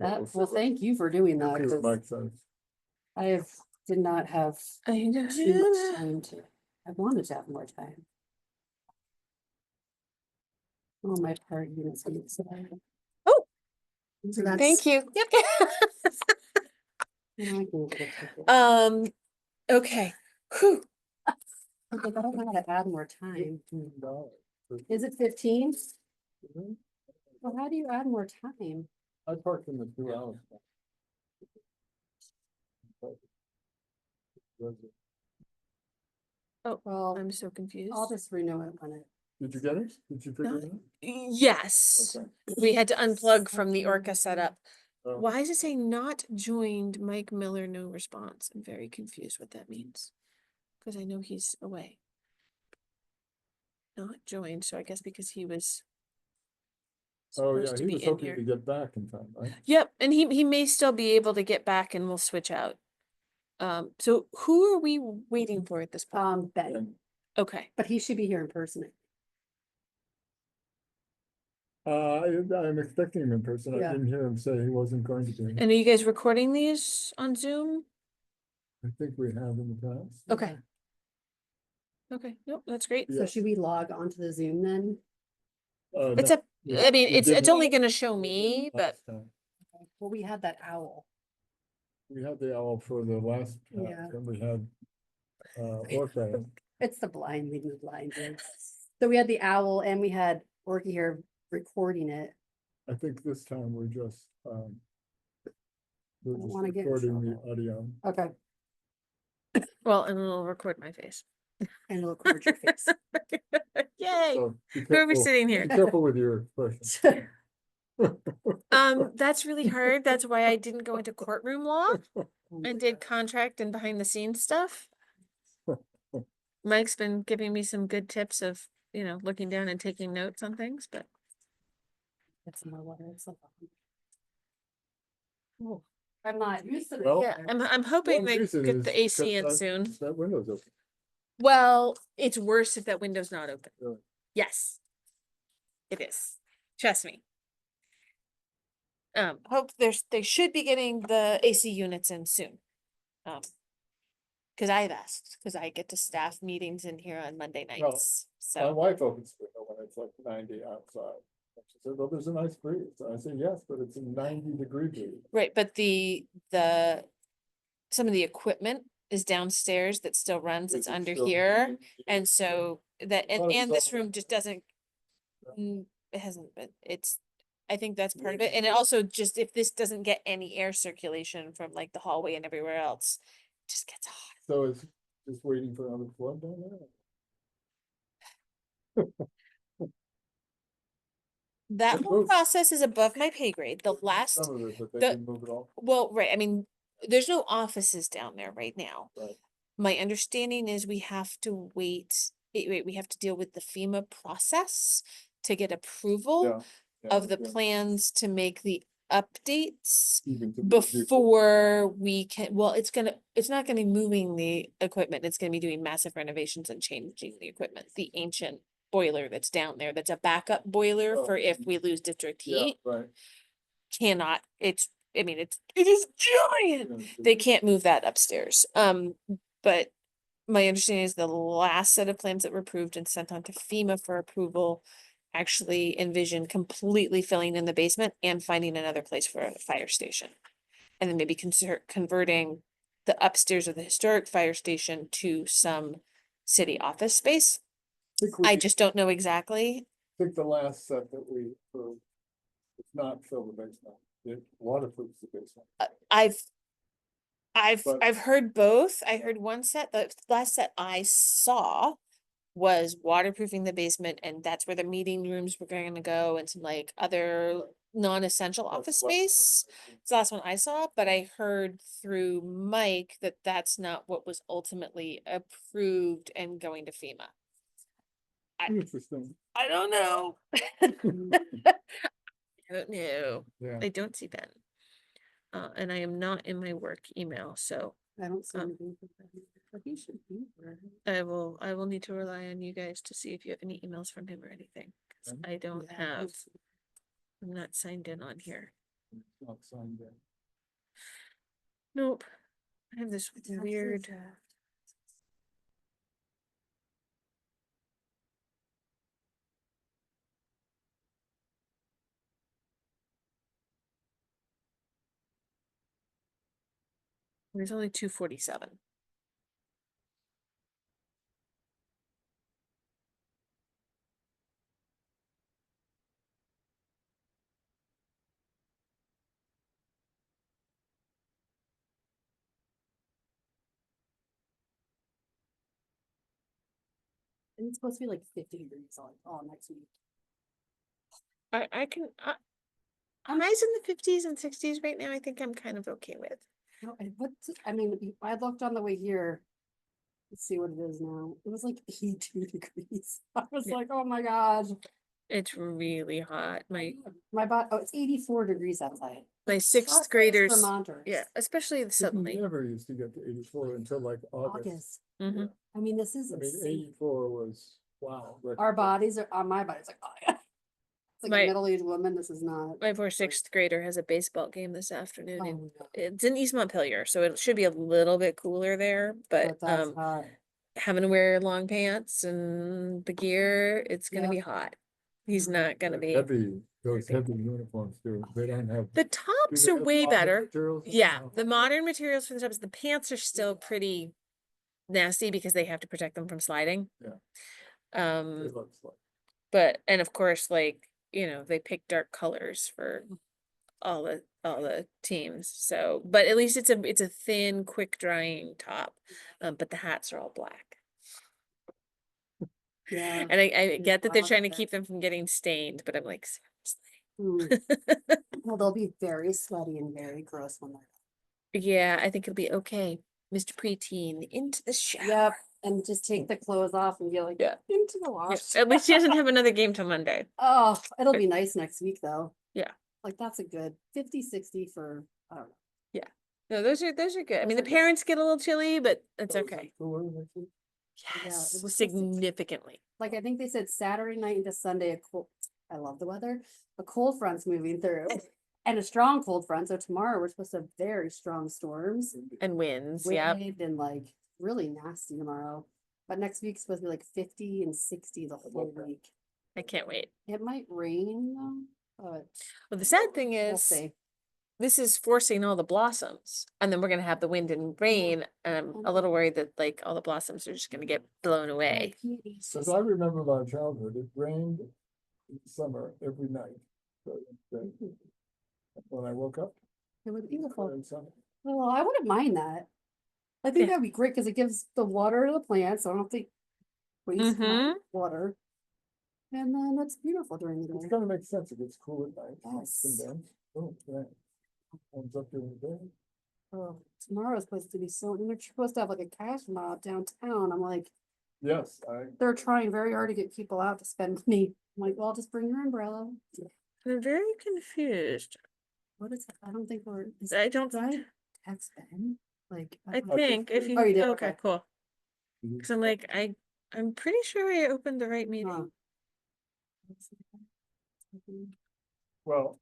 Well, thank you for doing that, See what 'cause Mike says. did not have I know. too much time I wanted to have more time. Oh, my part units. Oh, So that's- thank you. Yep. Now I can get a ticket. Okay. Whew. Okay, but I don't know how to add more time. Is it 15? Well, how do you add more time? I parked in the 2 hours. Oh, Well, I'm so confused. I'll just renew it when it. Did you get it? Did you figure it out? Yes. Okay. We had to unplug from the Orca setup. Oh. Why is it saying not joined Mike Miller, no response? I'm very confused what that means. Because I know he's away. Not joined, so I guess because he was Oh, supposed yeah, to he be was in hoping here. to get back in time, right? Yep, and he may still be able to get back and we'll switch out. So who are we waiting for at this point? Ben, And, Okay. but he should be here in person. I'm expecting him in person. I Yeah. didn't hear him say he wasn't going to be. And are you guys recording these on Zoom? I think we have in the past. Okay. Okay, nope, that's great. So should we log onto the Zoom then? It's No, I mean, we it's didn't only gonna show me, but last time. Well, we had that owl. We had the owl for the last, Yeah. then we had, Orca. It's the blind leading the blind. Right? So we had the owl and we had Orky here recording it. I think this time we're just, don't wanna get in recording the trouble. audio. Okay. well, and it'll record my face. And it'll record your face. Yay! So be Whoever's careful, sitting be here. careful with your expressions. That's really hard. That's why I didn't go into courtroom law and did contract and behind the scenes stuff. Mike's been giving me some good tips of, looking down and taking notes on things, but Get some more water. It's like. Oh, I'm not used to this. Well, yeah, I'm hoping One they reason get the is AC in because soon. that window's open. Well, it's worse if that window's not open. Really. Yes. It is. Trust me. Hope they should be getting the AC units in soon. Cause I've asked, cause I get to staff meetings in here on Monday Well, nights, My so. wife opens the window when it's like 90 outside. She said, well, there's a nice breeze. I said, yes, but it's a 90-degree breeze. Right, but some of the equipment is downstairs that still runs, it's It's under still- here, and so that, Well, it's and this all- room just doesn't. It hasn't been, I think that's part of it, and it also just, if this doesn't get any air circulation from like the hallway and everywhere else, it just gets hot. So it's just waiting for another flood down there. That It whole moves. process is above my pay grade, the last, Some of it, but they the- can move it all. well, right, I mean, there's no offices down there right now. Right. My understanding is we have to wait, we have to deal with the FEMA process to get approval Yeah, yeah, of the yeah. plans to make the updates Even to the- before we can, well, it's not gonna be moving the equipment, it's gonna be doing massive renovations and changing the equipment, the ancient boiler that's down there, that's a backup boiler Oh. for if we lose district Yeah, heat, right. cannot, it is giant. Yeah, They can't move that upstairs. But my understanding is the last set of plans that were approved and sent on to FEMA for approval actually envisioned completely filling in the basement and finding another place for a fire station. And then maybe converting the upstairs of the historic fire station to some city office space. I just don't know exactly. think the last set that we approved, it's not fill the basement. It waterproofs the basement. But- I've heard both. I heard one set, the last set I saw was waterproofing the basement, and that's where the meeting rooms were going to go and some like other non-essential That's office what- space. It's the last one I saw, but I heard through Mike that that's not what was ultimately approved and going to FEMA. Interesting. I don't know. I don't know. Yeah. I don't see Ben. And I am not in my work email, so I don't see Um, anything. But he should be there. I will need to rely on you guys to see if you have any emails from him or anything. 'Cause Okay. I don't Yeah, have, don't see- I'm not signed in on here. It's not signed yet. Nope. I have this It's actually weird. draft. There's only 247. And it's supposed to be like 50 degrees all next week. I can. Highs in the 50s and 60s right now. I think I'm kind of okay with. No, I mean, I looked on the way here. Let's see what it is now. It was like 82 degrees. I was Yeah. like, oh my gosh. It's really hot. Oh, it's 84 degrees outside. My Us sixth graders. Vermonters. Yeah, especially We suddenly. never used to get to 84 until like August. August. Mhm. I mean, this is I mean, insane. 84 was, wow. but- Our bodies are on my body. It's like, oh yeah. It's like My- a middle-aged woman. This is not. My poor sixth grader has a baseball game this afternoon. Oh, And no. it's in East Montpelier, so it should be a little bit cooler there. But But that's hot. having to wear long pants and the gear, it's gonna Yep. be hot. He's not gonna be. Heavy, those heavy uniforms too. They don't have. The do tops they are have way modern better. materials? Yeah, No. the modern materials for the tops, the pants are still pretty nasty because they have to protect them from sliding. Yeah. Um, It looks like. but and of course, like, they pick dark colors for all the teams. So, but at least it's a thin, quick drying top. But the hats are all black. Yeah. And I get that they're wow, trying to okay. keep them from getting stained, but I'm like, Mm. seriously. Well, they'll be very sweaty and very gross when they're. Yeah, I think it'll be okay. Mr. Preteen into the shower. Yep. And just take the clothes off and get like Yeah. into the Yeah, wash. at least he doesn't have another game till Monday. Oh, it'll be nice next week though. Yeah. Like that's a good 50, 60 for, I don't know. No, those are good. I mean, Those the are good. parents get a little chilly, but it's So is okay. it cooler next week? Yeah, it Yes, was supposed to- significantly. Like I think they said Saturday night into Sunday, I love the weather. A cold front's moving through and a strong cold front. So tomorrow we're supposed to have very strong storms. And winds, yeah. Wind and like really nasty tomorrow. But next week's supposed to be like 50 and 60 the whole that. week. I can't wait. It might rain though, but Well, the sad thing we'll is, see. this is forcing all the blossoms, and then we're gonna have the wind and rain, and I'm a little worried that like all the blossoms are just gonna get blown away. Because I remember my childhood, it rained in summer every night. So, when I woke up. It was beautiful. and sunny. Well, I wouldn't mind that. I think Yeah. that'd be great because it gives the water to the plants. So I don't think waste my Mhm. water. And then it's beautiful during the It's day. gonna make sense. It gets cool at night. Yes. It's condensed. Oh, yeah. Comes up during the day. Oh, tomorrow's supposed to be so, and they're supposed to have like a cash mob downtown. I'm like, Yes, they're trying very hard to get people out to spend money. I'm like, well, just bring your umbrella. I'm very confused. What is that? I don't think we're. I don't. Do I text Ben? Like, I don't know. think if you. Oh, you did? Okay, Okay. cool. Mhm. Because I'm like, I'm pretty sure I opened the right meeting. Huh. well.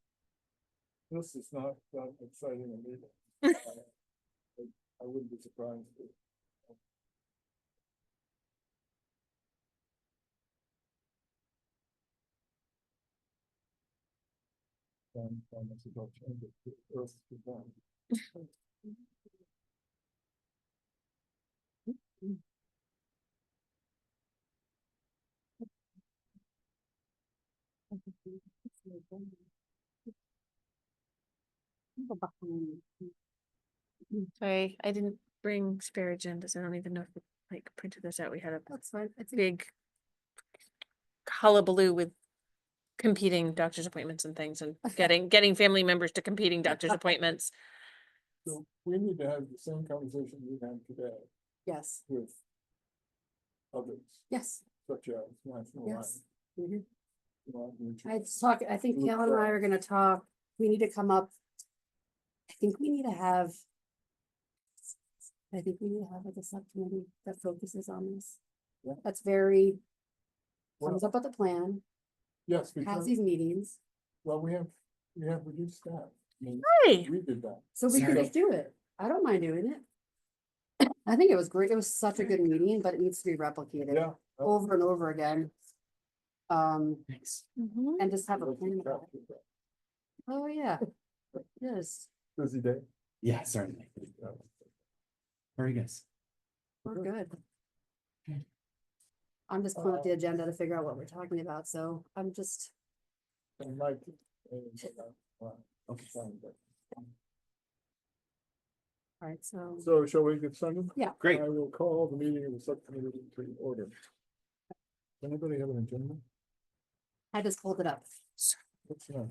This is not that exciting a meeting. I wouldn't be surprised if. It's about change it to Earth to them. Sorry, I didn't bring spare agendas. I don't even know if we like printed this out. We had a That's fine. I think big hullabaloo with competing doctor's appointments and things, and getting family members to competing doctor's appointments. So we need to have the same conversation we had today yes, with others, yes, such as National Line. yes. Mhm. Which I think Group Kellen and I chat. are gonna talk. We need to come up. I think we need to have. I think we need to have like a subcommittee that focuses on this. Yeah. That's very. Comes Well, up with a plan, yes, has because, these meetings. well, we have reduced staff. Hey. We did that. So we could Sorry. just do it. I don't mind doing it. I think it was great. It was such a good meeting, but it needs to be replicated Yeah. over and over again. Thanks. And just have a plan about it. Oh, yeah. Yes, Busy day. Yeah, certainly. Very good. we're good. Okay. I'm just pulling up the agenda to figure out what we're talking about, so I'm just, And Mike. Okay. all right, so. So shall we get started? Yeah. Great. I will call the meeting of the subcommittee to order. Does anybody have an agenda? I just pulled it up. What's next?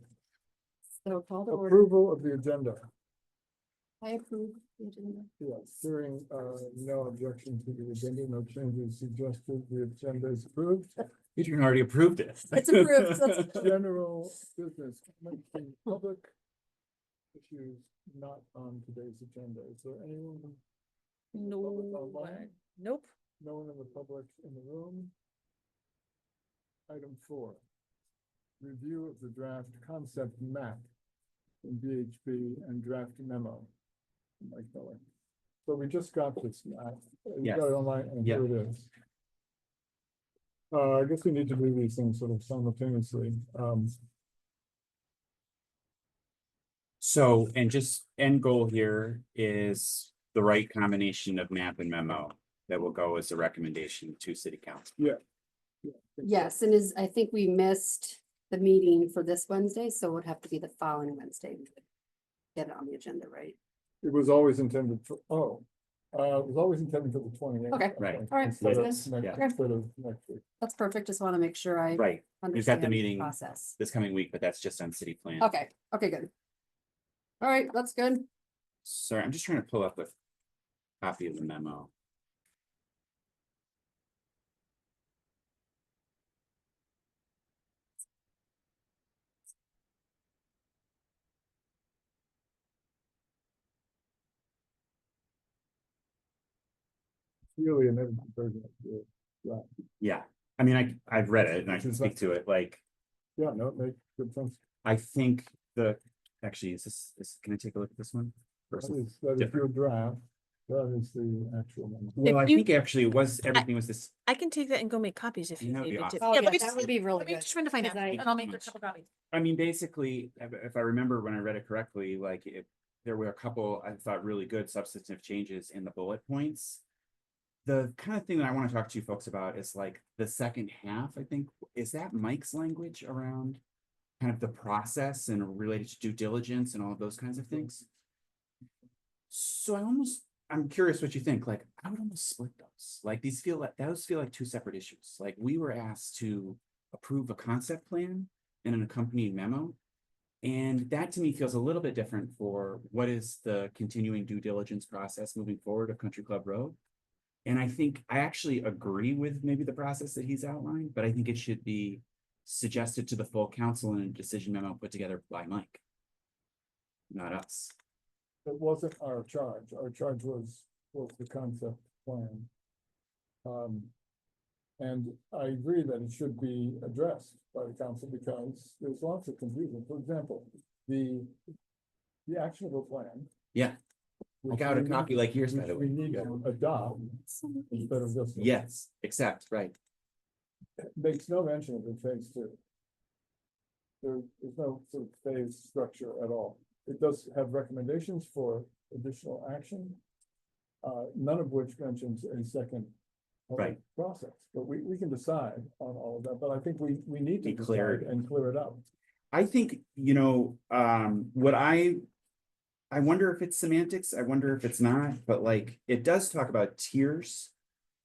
So call to order. Approval of the agenda. I approve the agenda. Yes, hearing no objection to the agenda, no changes suggested, the agenda is approved. Adrian already approved it. It's approved. General business, mentioning public issues not on today's agenda. Is there anyone? Public online? Nope. No one in the public in the room? Item 4. Review of the draft concept map in BHP and draft memo. Mike Miller. So we just got this map. You Yes. got it online and here it is. I guess we need to do these things sort of simultaneously. So, and just end goal here is the right combination of map and memo that will go as a recommendation to city council. Yes, and I think we missed the meeting for this Wednesday, so it would have to be the following Wednesday. to Get it on the agenda, right? It was always intended for, it was always intended for the 28th. Okay. Right. All right, Instead of that's next, Yeah. instead of next week. That's perfect. Just want to make sure I Right, understand the meeting. process. this coming week, but that's just on city plan. Okay, okay, good. All right, that's good. Sorry, I'm just trying to pull up a copy of the memo. Really an edited version of the draft. Yeah, I mean, I've read it and I Which can is speak to it, like, Yeah, no, it makes good sense. I think actually, can I take a look at this one? That Versus- is your different. draft. That is the actual one. Well, I If you- think actually it was, everything was this, I can take that and go make copies if you That would need be me to. awesome. Oh, Yeah, yeah, let me that just, would be really let me good. just trying to find out, 'cause I- and I'll make a couple copies. I mean, basically, if I remember when I read it correctly, like there were a couple, I thought, really good substantive changes in the bullet points. The kind of thing that I want to talk to you folks about is like the second half, I think, is that Mike's language around kind of the process and related to due diligence and all of those kinds of things. So I'm curious what you think, like, I would almost split those, like those feel like two separate issues. Like we were asked to approve a concept plan and an accompanying memo. And that to me feels a little bit different for what is the continuing due diligence process moving forward of Country Club Road. And I think I actually agree with maybe the process that he's outlined, but I think it should be suggested to the full council in a decision memo put together by Mike. Not us. It wasn't our charge. Our charge was the concept plan. And I agree that it should be addressed by the council because there's lots of confusion. For example, the actionable plan. Yeah. I which got a we copy need- like yours, by which the we way. need to adopt instead of just. Yes, accept, right. Makes no mention of the phase 2. There's no sort of phase structure at all. It does have recommendations for additional action. None of which mentions a second. Right. Process, but we can decide on all of that, but I think we need to Be clear. decide and clear it up. I think, what I wonder if it's semantics, I wonder if it's not, but like, it does talk about tiers.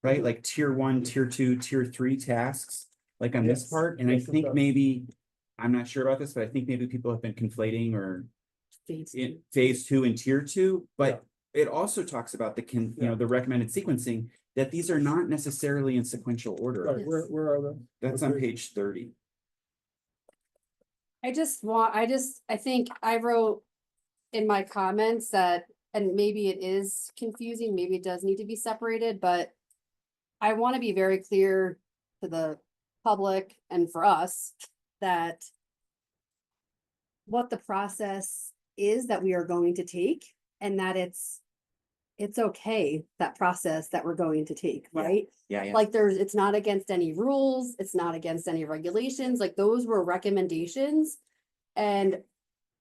Right, like tier 1, tier 2, tier 3 tasks, like on this Yes, part, and I yes, it think does. maybe, I'm not sure about this, but I think maybe people have been conflating or Phase in two. phase 2 and tier 2, but it also talks about the recommended sequencing, that these are not necessarily in sequential order. Right, where are they? That's on Okay. page 30. I think I wrote in my comments that, and maybe it is confusing, maybe it does need to be separated, but I want to be very clear to the public and for us that what the process is that we are going to take, and that it's okay, that process that we're going to take, Yeah. right? Yeah, Like it's not against any rules, it's not against any regulations, like those were recommendations. And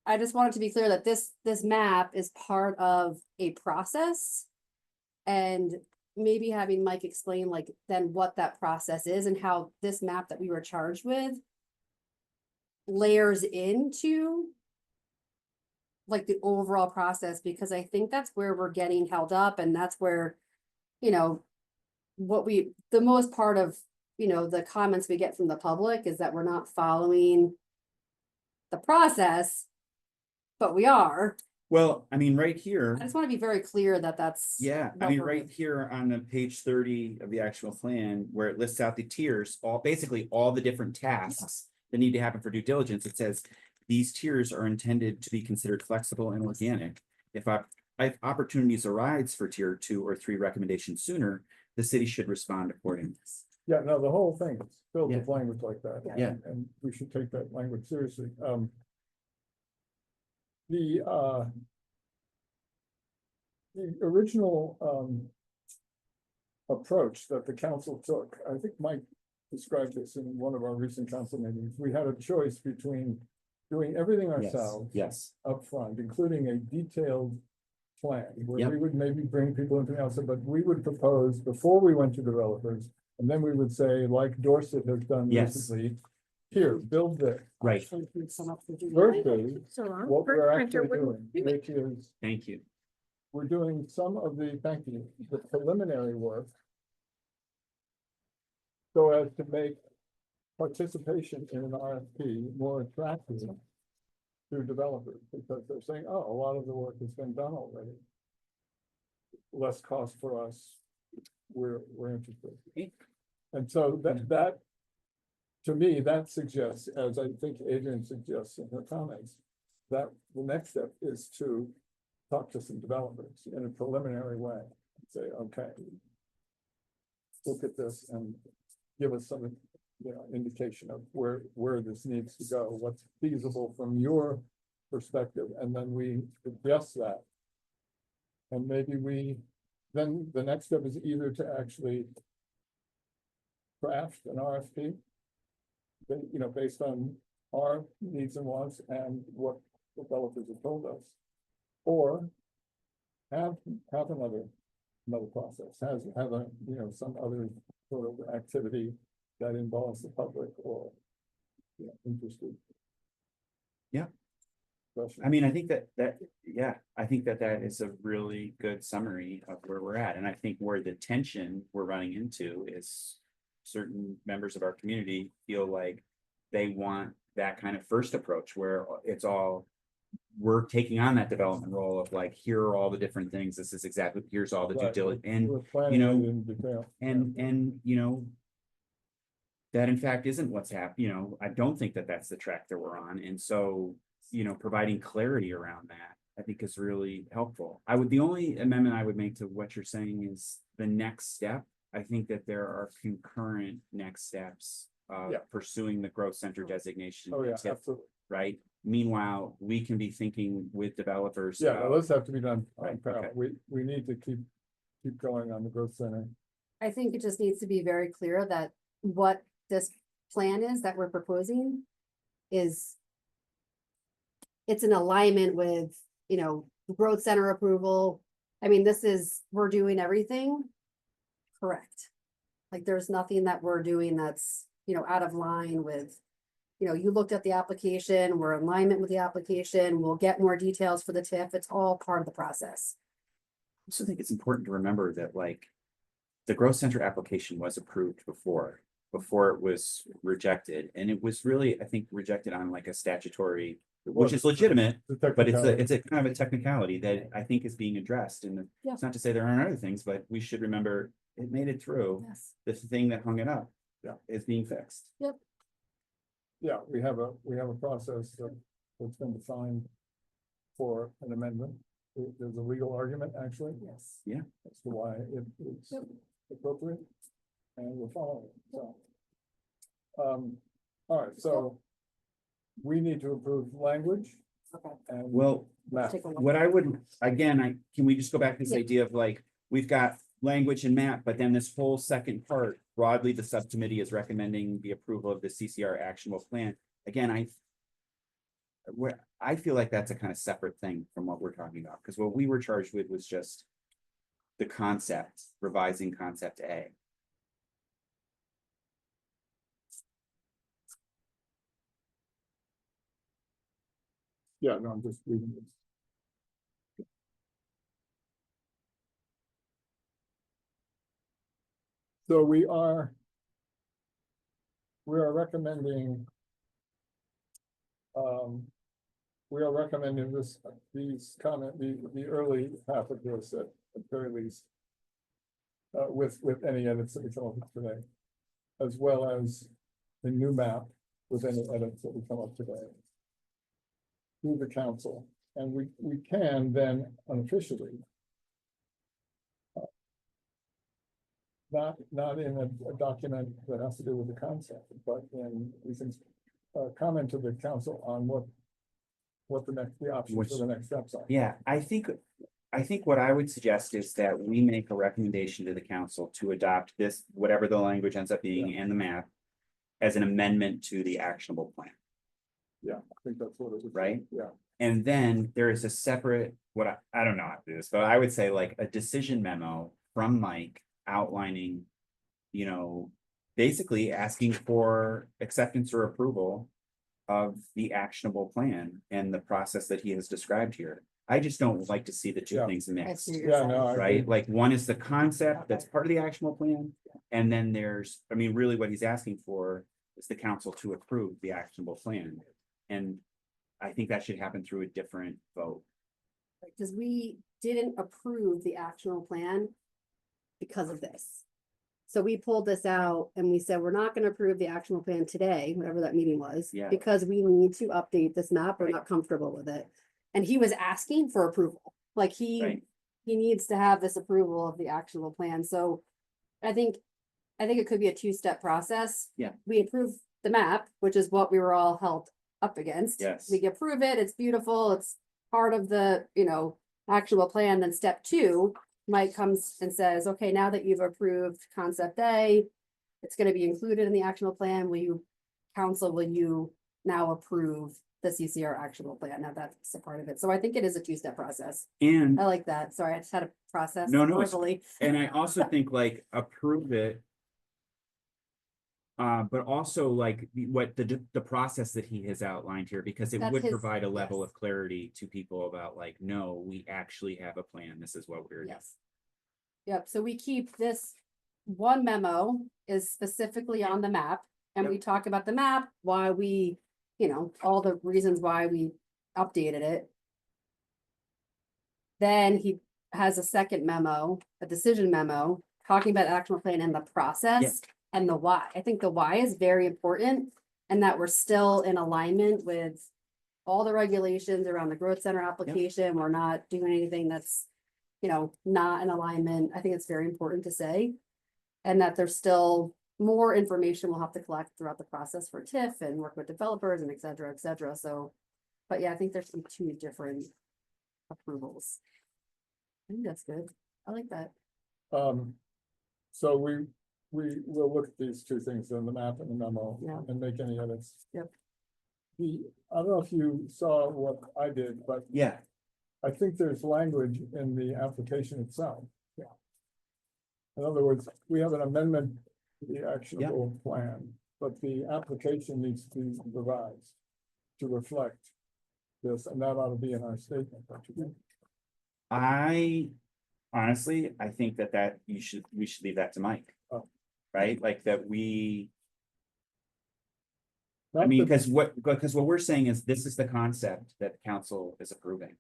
I just wanted to be clear that this map is part of a process. And maybe having Mike explain like then what that process is and how this map that we were charged with layers into like the overall process, because I think that's where we're getting held up, and that's where, you know, the most part of, you know, the comments we get from the public is that we're not following the process, but we are. well, I mean, right here. I just want to be very clear that that's. Yeah, I what mean, we're- right here on the page 30 of the actual plan, where it lists out the tiers, basically all the different tasks that need to happen for due diligence, it says these tiers are intended to be considered flexible and organic. If opportunities arise for tier 2 or 3 recommendations sooner, the city should respond accordingly. Yeah, no, the whole thing is filled Yeah. with language like that. Yeah. And we should take that language seriously. The original, approach that the council took, I think Mike described this in one of our recent council meetings. We had a choice between doing everything ourselves Yes, upfront, including a detailed plan where Yep. we would maybe bring people into the outside, but we would propose before we went to developers. And then we would say, like Dorset has done Yes. recently, here, build this. right, Versus So long. what we're Printer actually wouldn't doing, do it. which is thank you. we're doing some of the, thank you, the preliminary work. So as to make participation in an RFP more attractive to developers, because they're saying, oh, a lot of the work has been done already. Less cost for us, we're interested. And so that, to me, that suggests, as I think Adrian suggests in her comments, that the next step is to talk to some developers in a preliminary way. Say, okay, look at this and give us some, you know, indication of where this needs to go, what's feasible from your perspective, and then we adjust that. And maybe then the next step is either to actually craft an RFP, you know, based on our needs and wants and what developers have told us. Or have another process, have a, you know, some other sort of activity that involves the public or, you know, interested. Yeah. Question. I mean, I think I think that is a really good summary of where we're at. And I think where the tension we're running into is certain members of our community feel like they want that kind of first approach where it's all, we're taking on that development role of like, here are all the different things. This is exactly, here's all the due Right, diligence. we're And, planning you know, it in detail. and, you know, that in fact isn't what's happening. You know, I don't think that that's the track that we're on. And so, you know, providing clarity around that, I think is really helpful. The only amendment I would make to what you're saying is the next step. I think that there are concurrent next steps of Yeah. pursuing the growth center designation. Oh, yeah, tip, absolutely. right? Meanwhile, we can be thinking with developers. Yeah, no, about- those have to be done Right, on parallel. okay. We need to keep going on the growth center. I think it just needs to be very clear that what this plan is that we're proposing is it's in alignment with, you know, growth center approval. I mean, we're doing everything correct. Like, there's nothing that we're doing that's, you know, out of line with, you know, you looked at the application, we're in alignment with the application, we'll get more details for the TIF. It's all part of the process. I also think it's important to remember that like the growth center application was approved before it was rejected. And it was really, I think, rejected on like a statutory, which is legitimate, but it's a kind of a technicality that I think is being addressed. And Yeah. it's not to say there aren't other things, but we should remember it made it through. Yes. The thing that hung it up Yeah. is being fixed. Yeah, we have a process that's been defined for an amendment. There's a legal argument, actually. Yes. As to why it's Yep. appropriate, and we're following it, so. All right, so we need to approve language. Okay. and. Well, map. Take a look. what I would, again, can we just go back to this Yeah. idea of like, we've got language and map, but then this whole second part, broadly, the subcommittee is recommending the approval of the CCR actionable plan. Again, I feel like that's a kind of separate thing from what we're talking about, because what we were charged with was just the concept, revising concept A. Yeah, no, I'm just reading this. So we are recommending. We are recommending these the early half of this at the very least. With any edits that we come up with today. As well as the new map with any edits that we come up today. Through the council, and we can then unofficially. Not in a document that has to do with the concept, but we can comment to the council on what the options for the next steps are. Yeah, I think what I would suggest is that we make a recommendation to the council to adopt this, whatever the language ends up being, and the map. As an amendment to the actionable plan, Yeah, I think that's what it was. right? Yeah, And then there is a separate, I don't know how to do this, but I would say like a decision memo from Mike outlining. Basically asking for acceptance or approval of the actionable plan and the process that he has described here. I just don't like to see the two Yeah. things I mixed, see what you're yeah, saying. no, I right? agree. Like one is the concept that's part of the actionable plan. And then there's, really what he's asking for is the council to approve the actionable plan. And I think that should happen through a different vote. Because we didn't approve the actual plan because of this. So we pulled this out and we said, we're not gonna approve the actual plan today, whatever that meeting was. Yeah. Because we need to update this map, we're Right. not comfortable with it. And he was asking for approval, like Right. he needs to have this approval of the actual plan, so. I think it could be a two-step process. Yeah. We approve the map, which is what we were all held up against. Yes. We approve it, it's beautiful, it's part of the, actual plan, then step two. Mike comes and says, okay, now that you've approved concept A, it's gonna be included in the actual plan, will you now approve the CCR actual plan? Now that's a part of it, so I think it is a two-step process. And I like that, sorry, I just had to process No, it's- verbally. And I also think like approve it. But also like the process that he has outlined here, because it That's would his- provide a level yes. of clarity to people about like, no, we actually have a plan. This is what we're doing. Yes. Yep, so we keep this, one memo is specifically on the map, and we talk about the map, why we, all the reasons why we updated it. Then he has a second memo, a decision memo, talking about actual plan and the process and the why. I think the why is very important, and that we're still in alignment with all the regulations around the growth center application. We're not doing anything that's, not in alignment. I think it's very important to say. And that there's still more information we'll have to collect throughout the process for TIF and work with developers and et cetera, et cetera. So, but yeah, I think there's some two different approvals. I think that's good. I like that. So we will look at these two things on the map and the memo Yeah. and make any edits. Yep. I don't know if you saw what I did, but Yeah, I think there's language in the application itself. Yeah. In other words, we have an amendment to the actionable plan, but the application needs to be revised to reflect this, and that ought to be in our statement, don't you think? I think that we should leave that to Mike. Oh. Right? Like that Not that- because what we're saying is this is the concept that council is approving.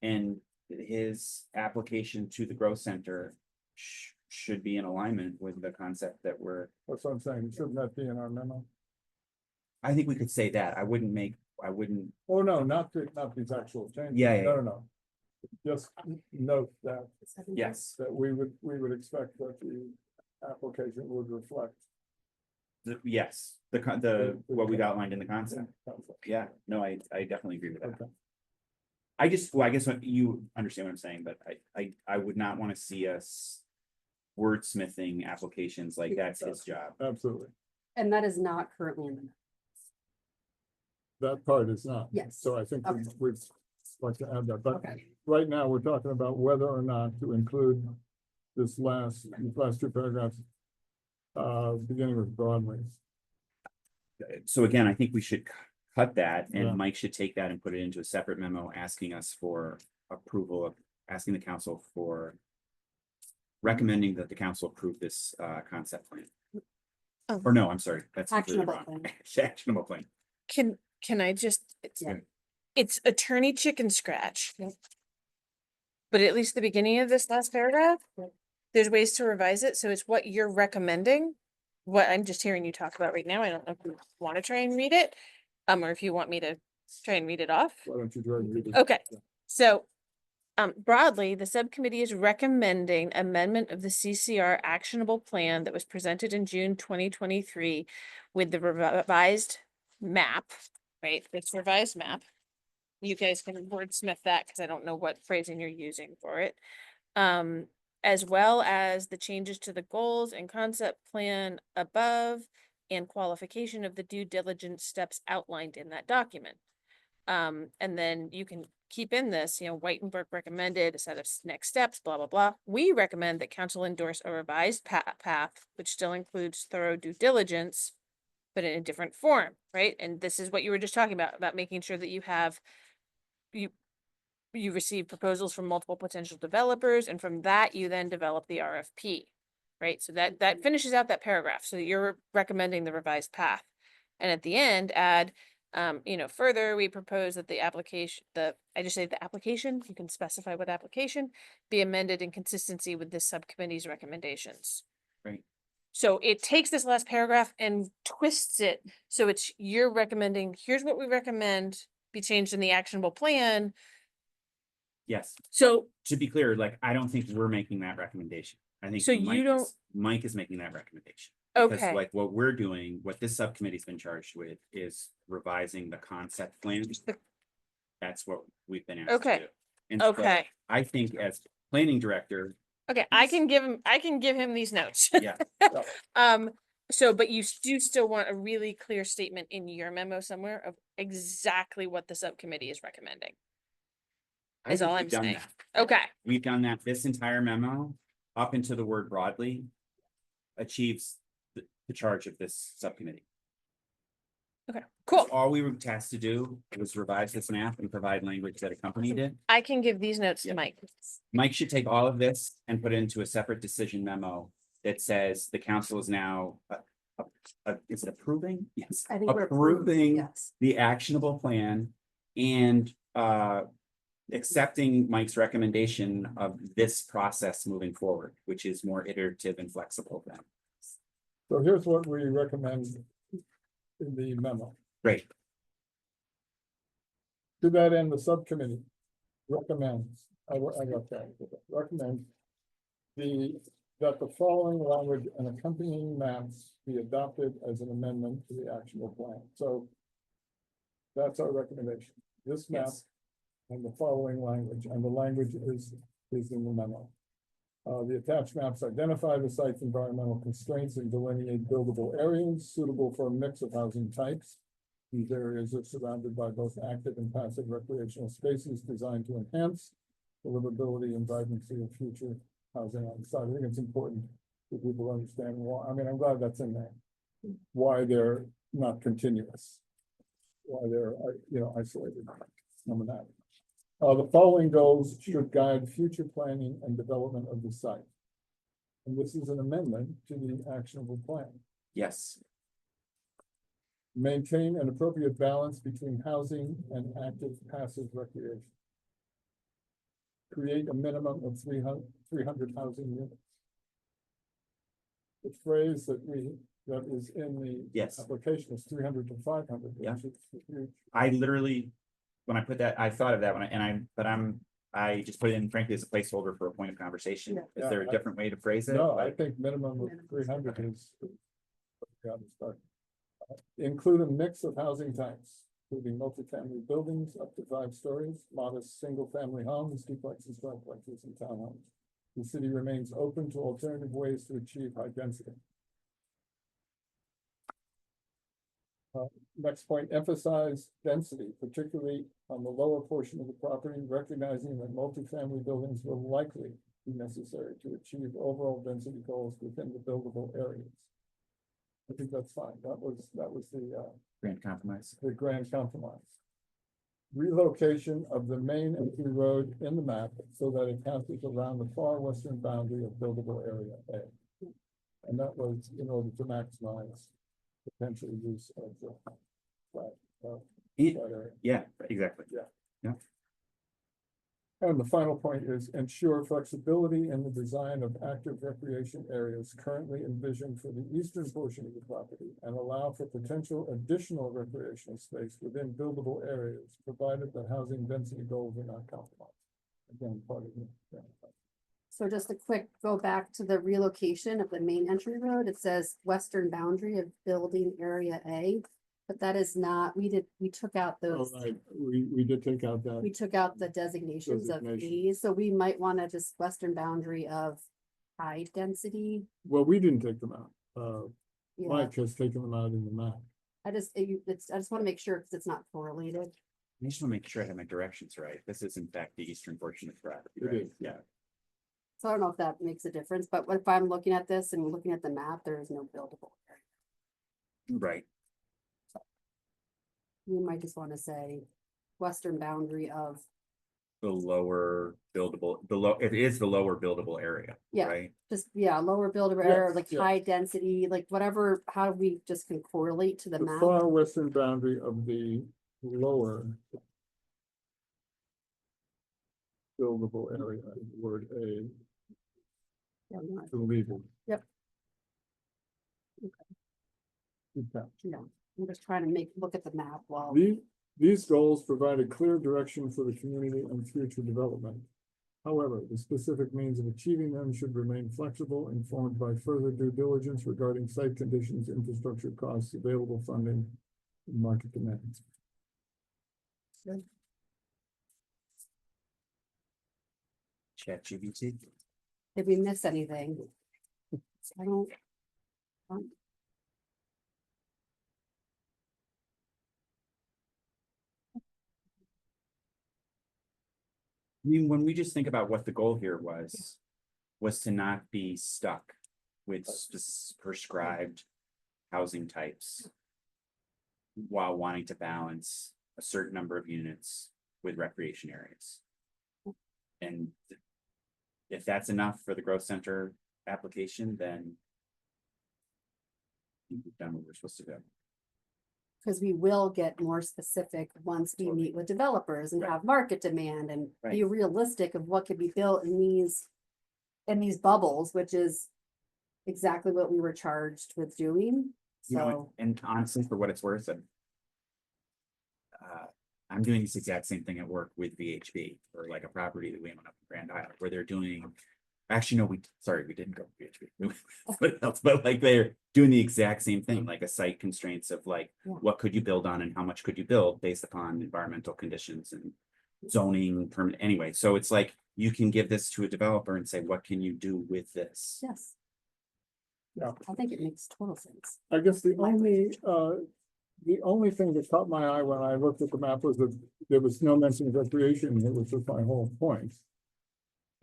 And his application to the growth center should be in alignment with the concept that That's what I'm saying, shouldn't that be in our memo? I think we could say that. I wouldn't. Oh, no, not these actual changes. Yeah. No. Just note that, Yes. that we would expect that the application would reflect. Yes, what we've outlined in the concept. Yeah, no, I definitely agree with that. Okay. I just, well, I guess what you understand what I'm saying, but I would not want to see us wordsmithing applications like that's his job. Absolutely. And that is not currently in the. That part is not. Yes. So I think Okay. we'd like to add that, but Okay. right now, we're talking about whether or not to include these last two paragraphs. Beginning with broadly. So again, I think we should cut that, Yeah. and Mike should take that and put it into a separate memo asking us for approval of, asking the council for recommending that the council approve this concept plan. Oh. Or no, I'm sorry, that's completely Actionable wrong. plan. Actionable plan. Can I just, Yeah. it's attorney chicken scratch. Yep. But at least the beginning of this last paragraph, Yep. there's ways to revise it, so it's what you're recommending. What I'm just hearing you talk about right now, I don't know if you want to try and read it, or if you want me to try and read it off. Why don't you try and read it? Okay, so, broadly, the subcommittee is recommending amendment of the CCR actionable plan that was presented in June 2023 with the revised map, right? This revised map. You guys can wordsmith that because I don't know what phrasing you're using for it. As well as the changes to the goals and concept plan above and qualification of the due diligence steps outlined in that document. And then you can keep in this, Whitenberg recommended a set of next steps, blah, blah, blah. We recommend that council endorse a revised path, which still includes thorough due diligence, but in a different form, right? And this is what you were just talking about making sure that you have, you receive proposals from multiple potential developers, and from that, you then develop the RFP, right? So that finishes out that paragraph. So you're recommending the revised path. And at the end, add, further, we propose that the application, I just say the application, you can specify what application, be amended in consistency with this subcommittee's recommendations. Right. So it takes this last paragraph and twists it. So it's, you're recommending, here's what we recommend be changed in the actionable plan. Yes. So, To be clear, like, I don't think we're making that recommendation. I think So you don't- Mike is making that recommendation. Because okay, like what we're doing, what this subcommittee's been charged with is revising the concept plan. That's what we've been asked to Okay. do. And so okay, I think as planning director, okay, I can give him these notes. yeah, So, but you do still want a really clear statement in your memo somewhere of exactly what the subcommittee is recommending. I Is think all we've I'm done saying. that. Okay, We've done that. This entire memo, up into the word broadly, achieves the charge of this subcommittee. okay, cool. All we were tasked to do was revise this map and provide language that accompanied it. I can give these notes to Yeah. Mike. Mike should take all of this and put it into a separate decision memo that says the council is now, is it approving? Yes. I think we're approved, Approving yes. the actionable plan and accepting Mike's recommendation of this process moving forward, which is more iterative and flexible than. So here's what we recommend in the memo. Great. To that end, the subcommittee recommends, I got that, recommend that the following language and accompanying maps be adopted as an amendment to the actionable plan. So that's our recommendation. This map Yes. and the following language, and the language is in the memo. The attached maps identify the site's environmental constraints and delineate buildable areas suitable for a mix of housing types. These areas are surrounded by both active and passive recreational spaces designed to enhance the livability and vibrancy of future housing on the site. I think it's important for people to understand why, I mean, I'm glad that's in there. Why they're not continuous. Why they're, isolated from that. The following goals should guide future planning and development of the site. And this is an amendment to the actionable plan. Yes. Maintain an appropriate balance between housing and active passive recreation. Create a minimum of 300 housing units. The phrase that is in the Yes. application is 300 to 500. Yeah. Which is huge. I literally, when I put that, I thought of that when I just put it in frankly as a placeholder for a point of conversation. Yeah. Is there a different way to phrase it? No, I Like, think minimum of Minimum. 300 is. Got to start. Include a mix of housing types. including multifamily buildings up to 5 stories, modest single-family homes, duplexes, triplexes, and townhomes. The city remains open to alternative ways to achieve high density. Next point, emphasize density, particularly on the lower portion of the property, recognizing that multifamily buildings will likely be necessary to achieve overall density goals within the buildable areas. I think that's fine. That was Grand compromise. the grand compromise. Relocation of the main entry road in the map so that it passes around the far western boundary of buildable area A. And that was in order to maximize potential use of the flat, It- flat area. Yeah, exactly. And the final point is ensure flexibility in the design of active recreation areas currently envisioned for the eastern portion of the property and allow for potential additional recreational space within buildable areas, provided that housing density goals are not compromised. Again, part of the. So just a quick go back to the relocation of the main entry road. It says western boundary of building area A. But that is not, we took out Oh, those, right, we did take out that. we took out the designations of Designation. these, so we might wanna just western boundary of high density. Well, we didn't take them out. Yeah, Mike has taken them out in the map. I just wanna make sure, cause it's not correlated. I just want to make sure I have my directions right. This is in fact the eastern portion of the property, It right? is. Yeah. So I don't know if that makes a difference, but what if I'm looking at this and looking at the map, there is no buildable area. Right. You might just wanna say western boundary of, The lower buildable, it is the lower buildable area, Yeah. right? just, yeah, lower buildable area, Yes, like yes. high density, like whatever, how we just can correlate to the The map. far western boundary of the lower buildable area, word A, Yeah, no, to leave it. Yep. Good catch. Yeah, I'm just trying to look at the map while. These goals provide a clear direction for the community and future development. However, the specific means of achieving them should remain flexible, informed by further due diligence regarding site conditions, infrastructure costs, available funding, and market demands. ChatGPT. Did we miss anything? I don't. I mean, when we just think about what the goal here was to not be stuck with prescribed housing types while wanting to balance a certain number of units with recreation areas. And if that's enough for the growth center application, then we've done what we're supposed to do. Because we will get more specific once we meet with developers and Right. have market demand and be Right. realistic of what could be built in these bubbles, which is exactly what we were charged with doing. You know, So, and honestly, for what it's worth, and I'm doing this exact same thing at work with VHB or like a property that we own up in Grand Island where they're doing. Actually, no, we didn't go with VHB. What else? But like they're doing the exact same thing, like a site constraints of like, Yeah. what could you build on and how much could you build based upon environmental conditions and zoning permit anyway. So it's like, you can give this to a developer and say, what can you do with this? yes. Yeah. I think it makes total sense. I guess the only thing that caught my eye when I looked at the map was that there was no mention of recreation, it was just my whole point.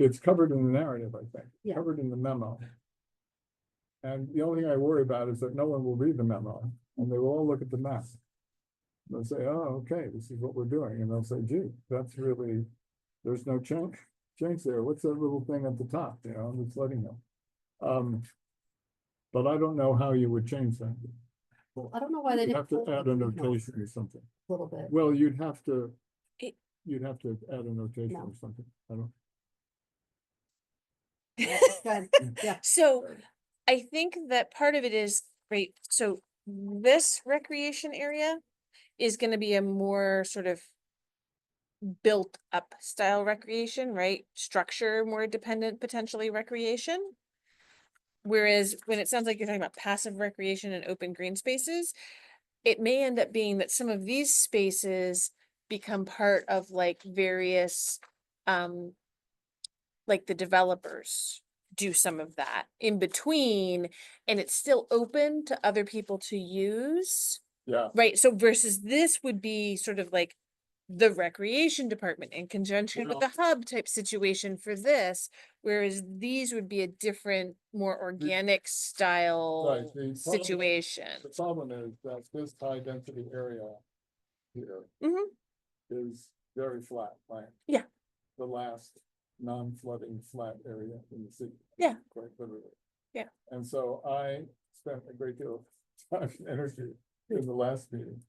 It's covered in the narrative, I think, Yeah. covered in the memo. And the only thing I worry about is that no one will read the memo, and they will all look at the map. They'll say, oh, okay, this is what we're doing, and they'll say, gee, that's really, there's no change there, what's that little thing at the top, it's letting them. But I don't know how you would change that. I don't know why they You'd didn't. have to pull add the a footnotes notation or something. A little bit. Well, you'd have to It- add a notation No. or something. I don't. Good, yeah. So I think that part of it is, right, so this recreation area is gonna be a more sort of built up style recreation, right? Structure more dependent potentially recreation. Whereas when it sounds like you're talking about passive recreation and open green spaces, it may end up being that some of these spaces become part of like various, like the developers do some of that in between, and it's still open to other people to use. Yeah, Right, so versus this would be sort of like the recreation department in conjunction with the hub type situation for this, whereas these would be a different, more organic style the problem- situation. the problem is that this high density area here Mhm. is very flat land. Yeah. The last non-flooding flat area in the city. Yeah. Quite literally. Yeah. And so I spent a great deal of time and energy in the last meeting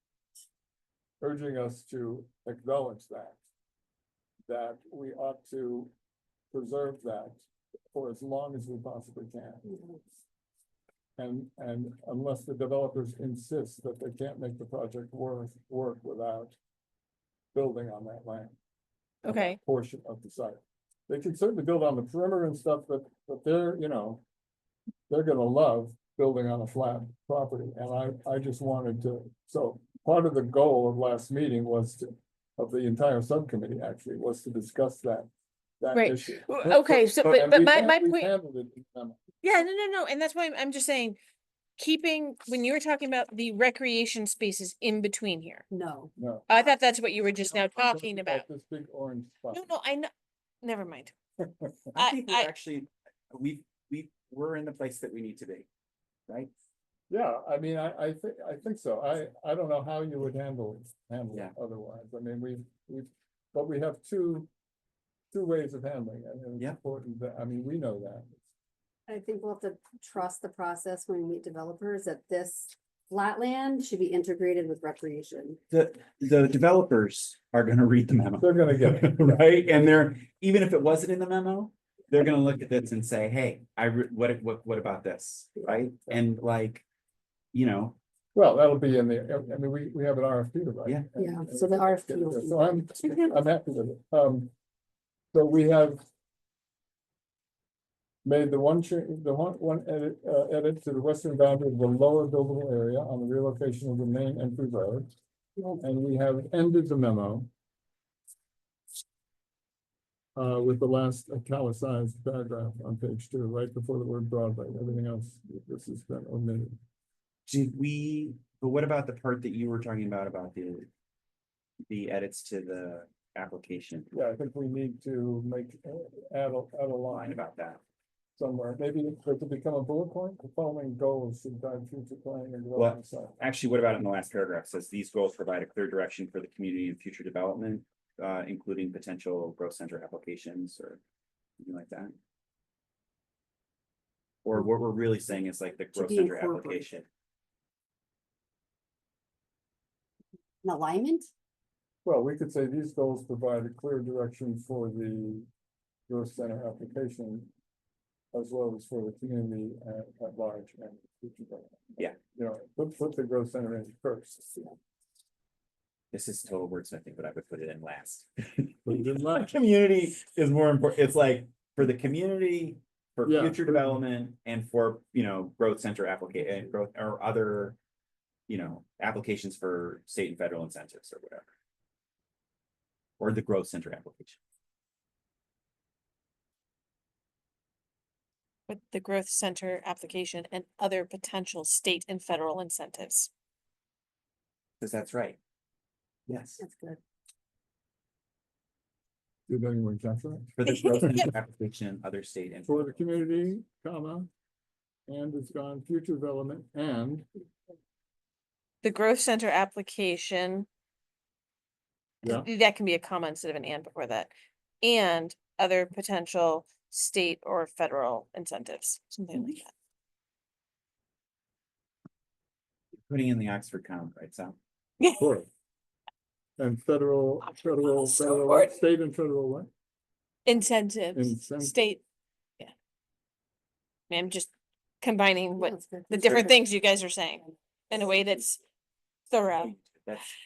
urging us to acknowledge that we ought to preserve that for as long as we possibly can. And unless the developers insist that they can't make the project work without building on that land. on that Okay. Portion of the site. They can certainly build on the perimeter and stuff, but they're, they're gonna love building on a flat property, and I just wanted to, so part of the goal of last meeting was to, of the entire subcommittee actually, was to discuss that Right. issue. Okay, so, but And my we point, handled it, yeah, no, and that's why I'm just saying, keeping, when you were talking about the recreation spaces in between here, No, no. I thought that's what you were just now talking about. This big orange spot. No, I know, never mind. I think we're I- actually, we're in the place that we need to be, right? Yeah, I mean, I think so. I don't know how you would handle Yeah. it otherwise. I mean, but we have two ways of handling it. And it's Yeah. important that, I mean, we know that. I think we'll have to trust the process when we meet developers that this flat land should be integrated with recreation. The developers are gonna read the memo. They're gonna get it. Right, and they're, even if it wasn't in the memo, they're gonna look at this and say, hey, what about this, right? And like, Well, that'll be in the, I mean, we have an RFP to write. Yeah. Yeah, so the RFP will be- So I'm happy with it. So we have made the one edit to the western boundary of the lower buildable area on the relocation of the main entry road. And we have ended the memo with the last italicized paragraph on page 2, right before the word Broadway. Everything else, this has been omitted. but what about the part that you were talking about the edits to the application? Yeah, I think we need to add a line About that. somewhere. Maybe it could become a bullet point. The following goals should guide future planning and Well, development. side. Actually, what about in the last paragraph? It says these goals provide a clear direction for the community and future development, including potential growth center applications or something like that. Or what we're really saying is like the growth be center incorporated. application. An alignment? Well, we could say these goals provide a clear direction for the growth center application. As well as for the community at large and future development. Yeah. Put the growth center in first. This is total wordsmithing, but I would put it in last. Put it in The last. community is more important. It's like for the community, for Yeah. future development and for, growth center application, growth or other, applications for state and federal incentives or whatever. Or the growth center application. With the growth center application and other potential state and federal incentives. Because that's right. Yes, That's good. Did anyone capture it? for the growth center application, other state and. For the community, comma. And it's gone future development and, The growth center application. yeah, That can be a comma instead of an and before that. And other potential state or federal incentives, something like that. Putting in the Oxford comma, right, Sal? sure. And federal, So what? State and federal what? Incentives, Incentives. state. Yeah. I'm just combining what That's good. the different things you guys are saying in a way that's thorough.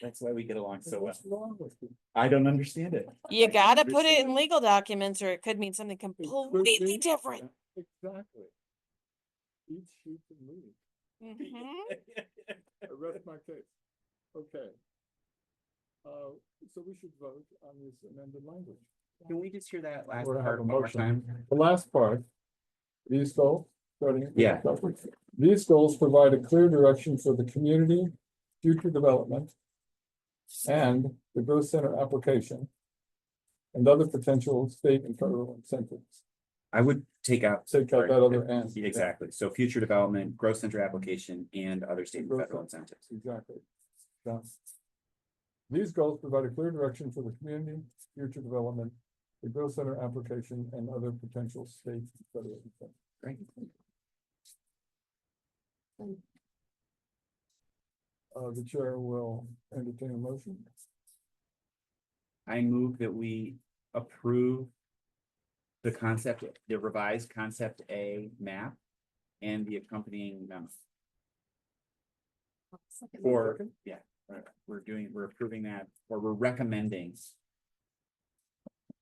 That's why we get along so well. What's wrong with you? I don't understand it. You I don't gotta put it in understand legal documents or it could mean something It could completely be- different. Exactly. Each sheet can move. I rest my case. Okay. So we should vote on this amended language. Can we just hear that last Or have part a one more motion. time? The last part, these goals, starting. Yeah. These goals provide a clear direction for the community, future development, and the growth center application, and other potential state and federal incentives. I would take out. Take out that other and. yeah, Exactly. So future development, growth center application, and other state and Growth federal center. incentives. Exactly. Done. These goals provide a clear direction for the community, future development, the growth center application, and other potential state and federal incentives. Great. The chair will entertain a motion. I move that we approve the concept, the revised concept A map and the accompanying memo. Or, yeah, we're approving that, or we're recommending.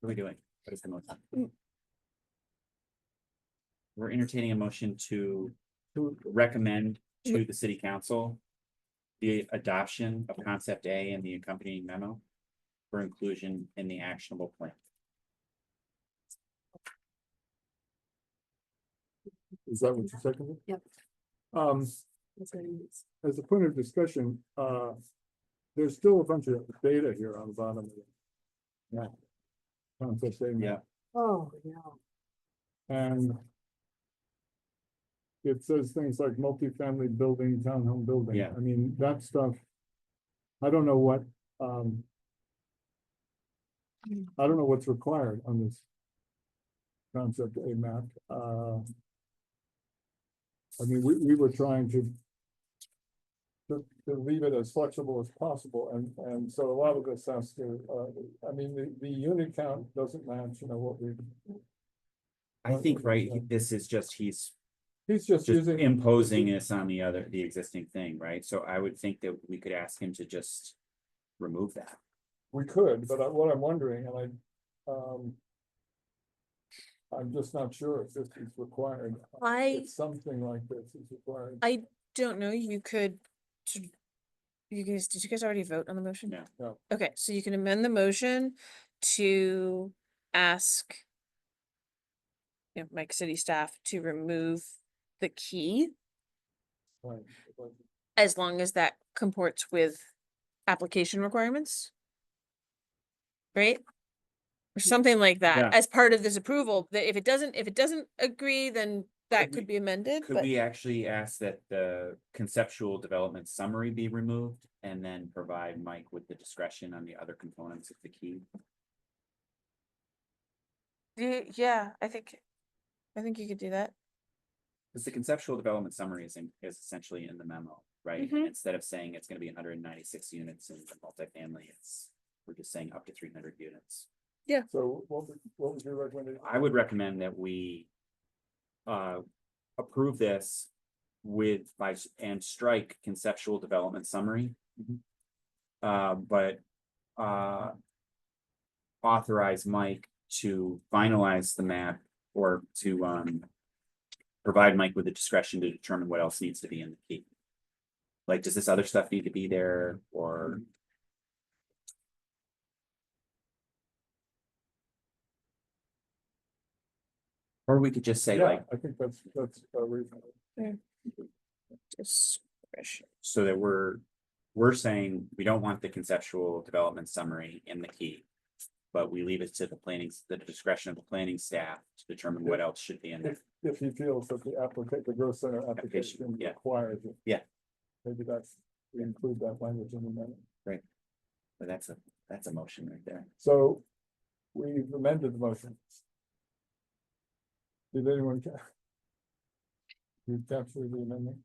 What are we doing? What is the motion? We're entertaining a motion to recommend to the city council the adoption of concept A and the accompanying memo for inclusion in the actionable plan. Is that what you seconded? Yep. As a point of discussion, there's still a bunch of data here on the bottom of it. Yeah. Concept statement. Yeah. Oh, no. And it says things like multifamily building, townhome building. Yeah. I mean, that stuff. I don't know what, I don't know what's required on this concept A map. I mean, we were trying to leave it as flexible as possible, and so a lot of this has to, I mean, the unit count doesn't match, you know, what we. I think, right, this is just, he's He's just just using. imposing this on the existing thing, right? So I would think that we could ask him to just remove that. We could, but what I'm wondering, and I'm just not sure if this is required. If something like this is required. I don't know, you could. You guys, did you guys already vote on the motion? No. No. Okay, so you can amend the motion to ask. You know, Mike City staff to remove the key Right. as long as that comports with application requirements. Right? Or something like Yeah. that, as part of this approval, that if it doesn't agree, then that Could could we- be amended, Could but we actually ask that the conceptual development summary be removed and then provide Mike with the discretion on the other components of the key? yeah, I think you could do that. Because the conceptual development summary is essentially in the memo, right? Mhm. Instead of saying it's gonna be 196 units in the multifamily, we're just saying up to 300 units. So what would you recommend? I would recommend that we approve this and strike conceptual development summary. But authorize Mike to finalize the map or to provide Mike with the discretion to determine what else needs to be in the key. Like, does this other stuff need to be there, or? Or we could just say Yeah, like, I think that's reasonable. Discretion. so that we're saying we don't want the conceptual development summary in the key. But we leave it to the discretion of the planning staff to determine what else should be in there. If he feels that the growth center application yeah. requires it. Yeah. Maybe we include that language in the minute. But that's a motion right there. So we've amended the motion. Did anyone you capture the amendment?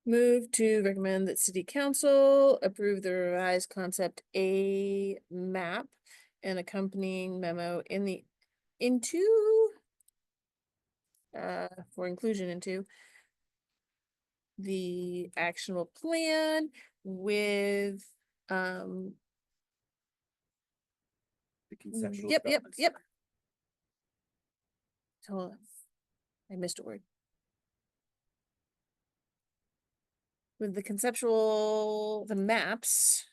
Move to recommend that city council approve the revised concept A map and accompanying memo for inclusion into the actionable plan with, The conceptual. yep. development Hold on. I missed a word. with the maps.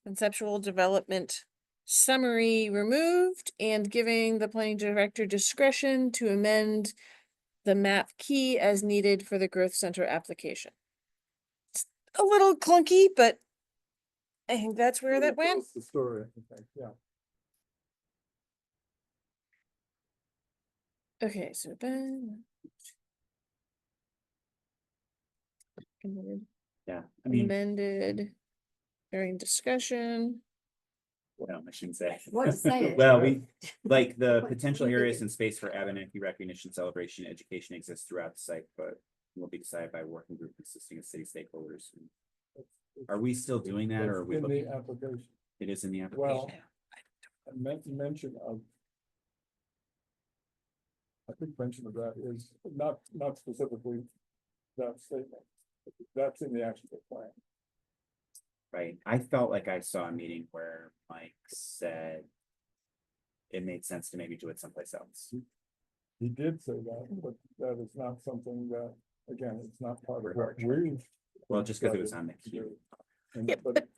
Conceptual development summary removed and giving the planning director discretion to amend the map key as needed for the growth center application. It's a little clunky, but I think that's where that went. That's the story, I think, yeah. Okay, so Ben. Yeah, I mean, Amended during discussion. well, I shouldn't say. What, say it. Well, we, like, the What- potential what do you areas think? and space for Abenaki recognition, celebration, education exists throughout the site, but will be decided by a working group consisting of city stakeholders. Are we still doing that, or are we In looking? the application, It is in the well, application. I meant to mention of. I think mention of that is not specifically that statement, that's in the actual plan. Right, I felt like I saw a meeting where Mike said it made sense to maybe do it someplace else. He did say that, but that is not something that, again, it's not part of what Overarching. we've. Well, just because it was decided on the to queue. do. And- Yeah, but but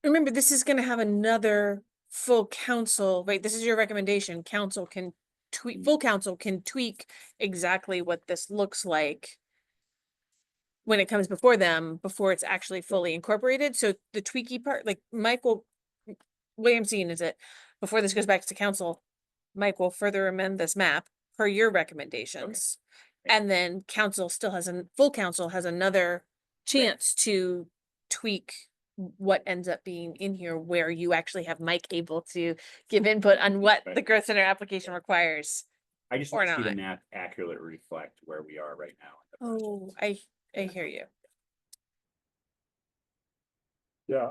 remember, this is gonna have another full council, right? This is your recommendation. Council can tweak, full council can tweak exactly what this looks like when it comes before them, before it's actually fully incorporated. So the tweaky part, like way I'm seeing is it, before this goes back to council, Mike will further amend this map per your recommendations. And then council still has full council has another chance to tweak what ends up being in here, where you actually have Mike able to give input on what the Right. growth center application requires. I just Or want to see the not. map accurately reflect where we are right now. in the Oh, project. I hear you. Yeah,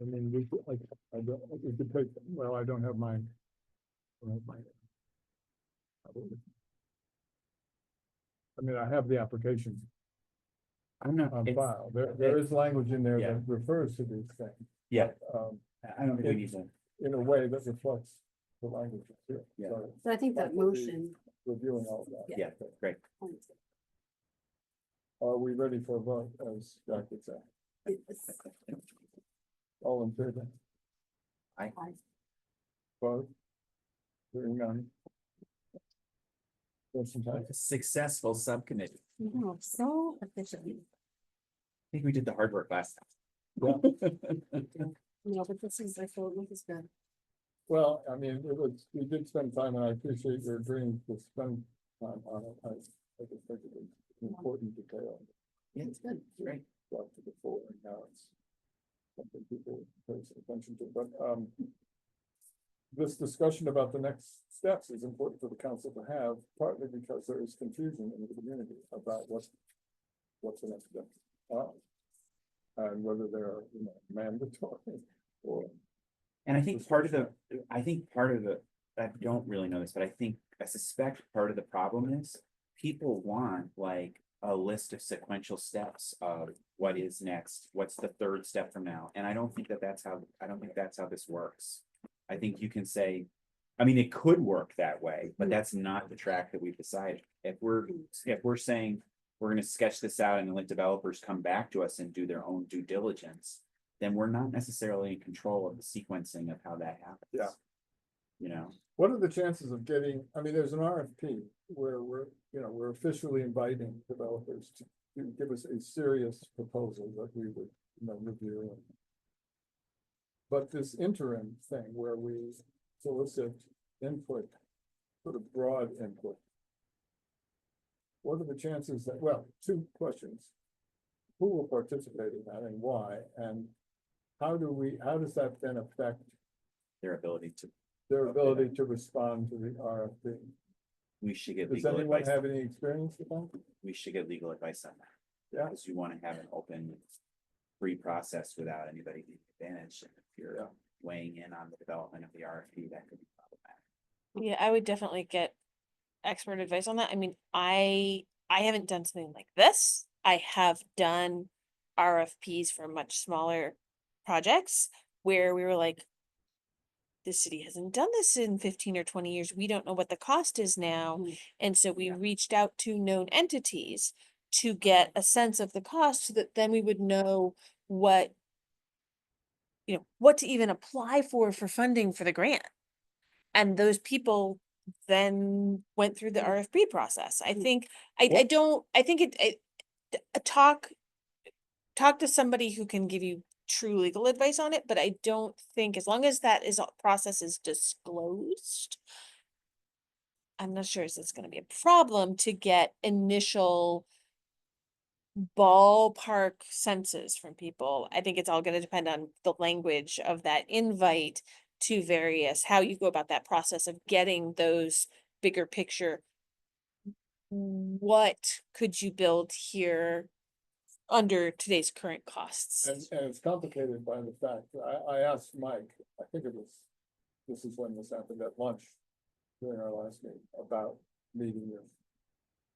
I mean, we, could- like, I don't, we could take, well, I don't have mine. I don't have mine. I mean, I have the application I'm not, on it's- file, there is language in there Yeah. that refers to these things. yeah, Um, I don't think we need to. in a way that reflects the language here. Yeah. So So I think that That's what we- motion. reviewing all of that. Yeah, great. Are we ready for a vote, as Jack would say? All in favor? Aye. Vote? Hearing none. Motion passes. Successful subcommittee. No, so efficient. I think we did the hard work last Yeah. time. No, but this is, I feel this is good. Well, I mean, we did spend time, and I appreciate your agreeing to spend time on it. I just think it was important detail. Yeah, It's good. great. Brought to the fore, and now it's something people pay some attention to, but, this discussion about the next steps is important for the council to have, partly because there is confusion in the community about what's the next step. And whether they're, mandatory or. And I think part of the, I don't really know this, but I suspect part of the problem is people want like a list of sequential steps of what is next, what's the third step from now. And I don't think that's how this works. I think you can say, I mean, it could work that way, but that's not the track that we've decided. If we're saying we're gonna sketch this out and let developers come back to us and do their own due diligence, then we're not necessarily in control of the sequencing of how that happens. Yeah. You know, What are the chances of getting, I mean, there's an RFP where we're officially inviting developers to give us a serious proposal that we would, review. But this interim thing where we solicit input, sort of broad input. What are the chances that, well, two questions. Who will participate in that and why? And how does that then affect their ability to, their ability to respond to the RFP? we should get Does legal anyone advice. have any experience with that? We should get legal advice on that. Yeah. Because you want to have an open, free process without anybody being advantaged. And if you're Yeah. weighing in on the development of the RFP, that could be problematic. Yeah, I would definitely get expert advice on that. I mean, I haven't done something like this. I have done RFPs for much smaller projects where we were like, the city hasn't done this in 15 or 20 years. We don't know what the cost is now. Mhm. And so we Yeah. reached out to known entities to get a sense of the cost so that then we would know what, what to even apply for funding for the grant. And those people then went through the RFP process. I Mm. think, I think talk to somebody who can give you true legal advice on it, but I don't think, as long as that process is disclosed, I'm not sure it's gonna be a problem to get initial ballpark senses from people. I think it's all gonna depend on the language of that invite to various, how you go about that process of getting those bigger picture. What could you build here under today's current costs? And it's complicated by the fact, I asked Mike, I think this is when this happened at lunch during our last meeting, about meeting with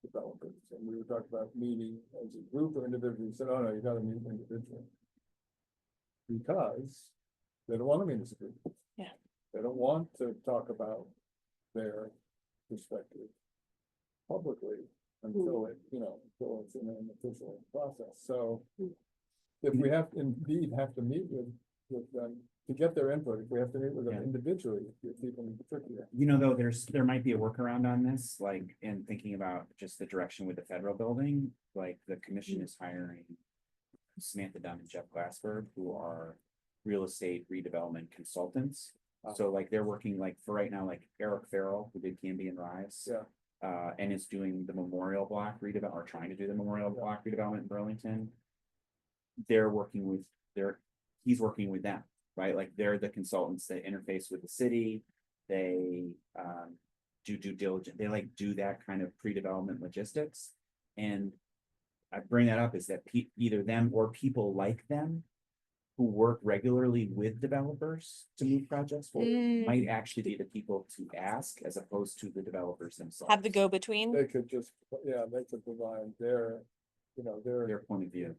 developers, and we were talking about meeting as a group or individually. He said, oh no, you gotta meet individually. Because they don't wanna meet as a group. Yeah. They don't want to talk about their perspective publicly until until it's in an official process. So if we indeed have to meet with them to get their input, if we have to meet with them Yeah. individually, it's even trickier. Though there might be a workaround on this, like in thinking about just the direction with the federal building, like the commission is hiring Samantha Dunn and Jeff Glassberg, who are real estate redevelopment consultants. So like they're working like for right now, like Eric Farrell, who did Canby and Rise. Yeah. And is doing the Memorial Block redevelopment, or trying to do the Memorial Yeah. Block redevelopment in Burlington. He's working with them, right? Like they're the consultants that interface with the city. They do due diligence. They like do that kind of pre-development logistics. And I bring that up is that either them or people like them who work regularly with developers to move projects forward might actually be the people to ask, as opposed to the developers themselves. Have the go-between? They could just, they could provide their point of view.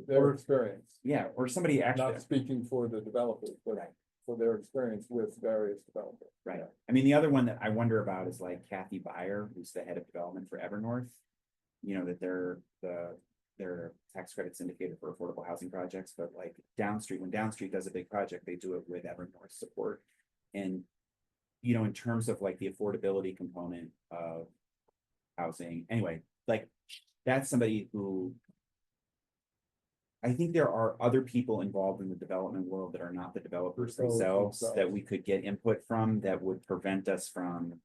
their experience. Yeah, or somebody actually. Not speaking for the developers, but Right. for their experience with various developers. Right. I mean, the other one that I wonder about is like Kathy Byer, who's the head of development for Evernorth. That their tax credits indicated for affordable housing projects, but like when Down Street does a big project, they do it with Evernorth support. And, in terms of like the affordability component of housing, anyway, like that's somebody who I think there are other people involved in the development world that are not the developers themselves that we could get input from that would prevent us from.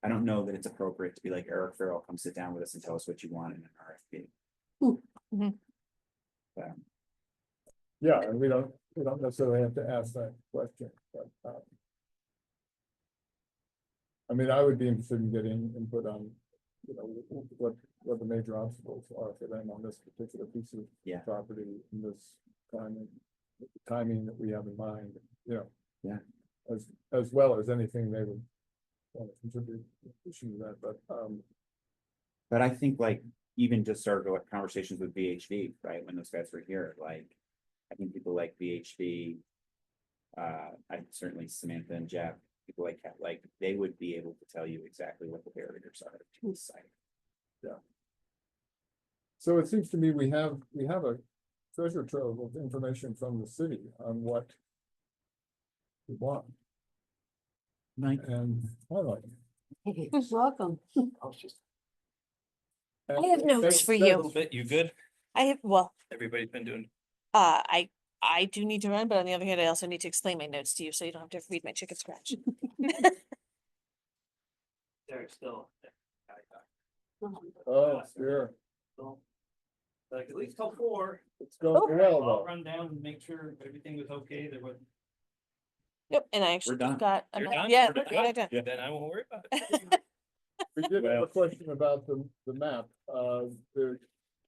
I don't know that it's appropriate to be like Eric Farrell, come sit down with us and tell us what you want in an RFP. Mhm. Yeah, and we don't necessarily have to ask that question, but, I mean, I would be interested in getting input on, what the major obstacles are for them on this particular piece of Yeah. property in this timing that we have in mind, Yeah. As well as anything they would want to contribute to that, But I think like even just started like conversations with VHV, right? When those guys were here, like I think people like VHV. I certainly Samantha and Jeff, people like they would be able to tell you exactly what the barriers are to the site. so it seems to me we have a treasure trove of information from the city on what we want Mike, and highlight. Welcome. I have notes for you. A little bit, you good? Everybody's been doing. I do need to run, but on the other hand, I also need to explain my notes to you, so you don't have to read my chicken scratch. They're still. Oh, sure, Like at least till 4. it's going well I'll though. run down and make sure everything was okay. There was. Yep, and I actually done. got, You're done? yeah, We're yeah, done. Then I won't worry about it. We did have a question about the map, the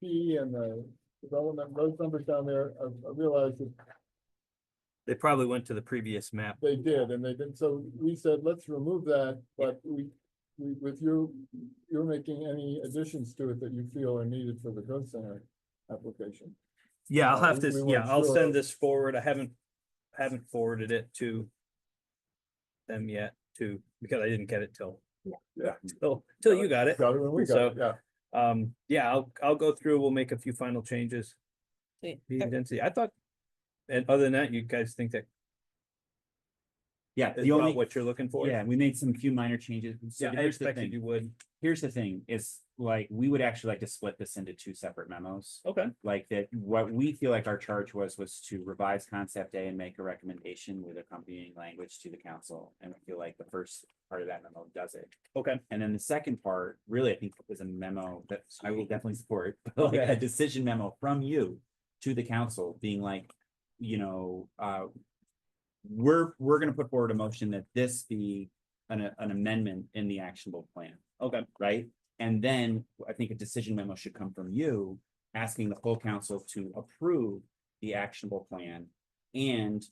P and the development, those numbers down there, I realized that They probably went to the previous map. they did, and they didn't, so we said, let's remove that, but with you're making any additions to it that you feel are needed for the growth center application. Yeah, I'll have we to, weren't I'll sure. send this forward. I haven't forwarded it to them yet too, because I didn't get it Yeah. till you got it. Got it when we got it, yeah. Yeah, I'll go through, we'll make a few final changes. Sweet. Medium density, I thought, and other than that, you guys think that Yeah, is the about only, what you're looking for? yeah, we made some few minor changes. So Yeah, I here's the expected thing. you would. Here's the thing, is like, we would actually like to split this into two separate memos. Okay, Like that, what we feel like our charge was to revise concept A and make a recommendation with accompanying language to the council. And we feel like the first part of that memo does it. okay, And then the second part, really, I think is a memo that I will definitely support, like a decision memo from you to the council being like, you know, we're gonna put forward a motion that this be an amendment in the actionable plan. okay, Right? And then I think a decision memo should come from you, asking the full council to approve the actionable plan. And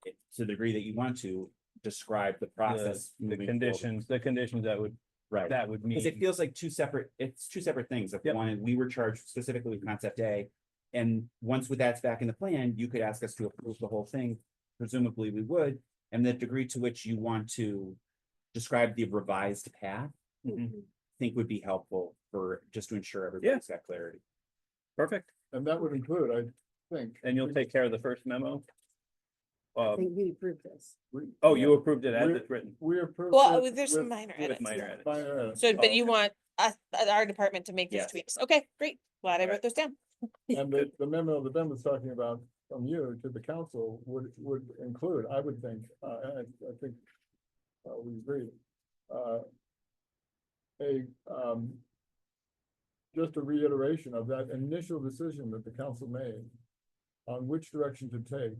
to the degree that you want to, describe the process. the moving forward. conditions that would, Right. that would mean. Because it feels like it's two separate things. If Yep. one, we were charged specifically with concept A. And once with that's back in the plan, you could ask us to approve the whole thing. Presumably we would, and the degree to which you want to describe the revised path, Mhm. I think would be helpful for, just to ensure everybody's got clarity. Perfect, And that would include, I think. and you'll take care of the first memo? I think we approved this. Oh, you approved it as We- it's written? We approved. Well, it there's some with minor With edits. minor yeah. edits. minor edits. So, but Oh, you okay. want us, our department to make those Yes. tweaks. Okay, great. Glad I Alright. wrote those down. And the memo that Ben was talking about from you to the council would include, I would think, and I think we agree, just a reiteration of that initial decision that the council made on which direction to take.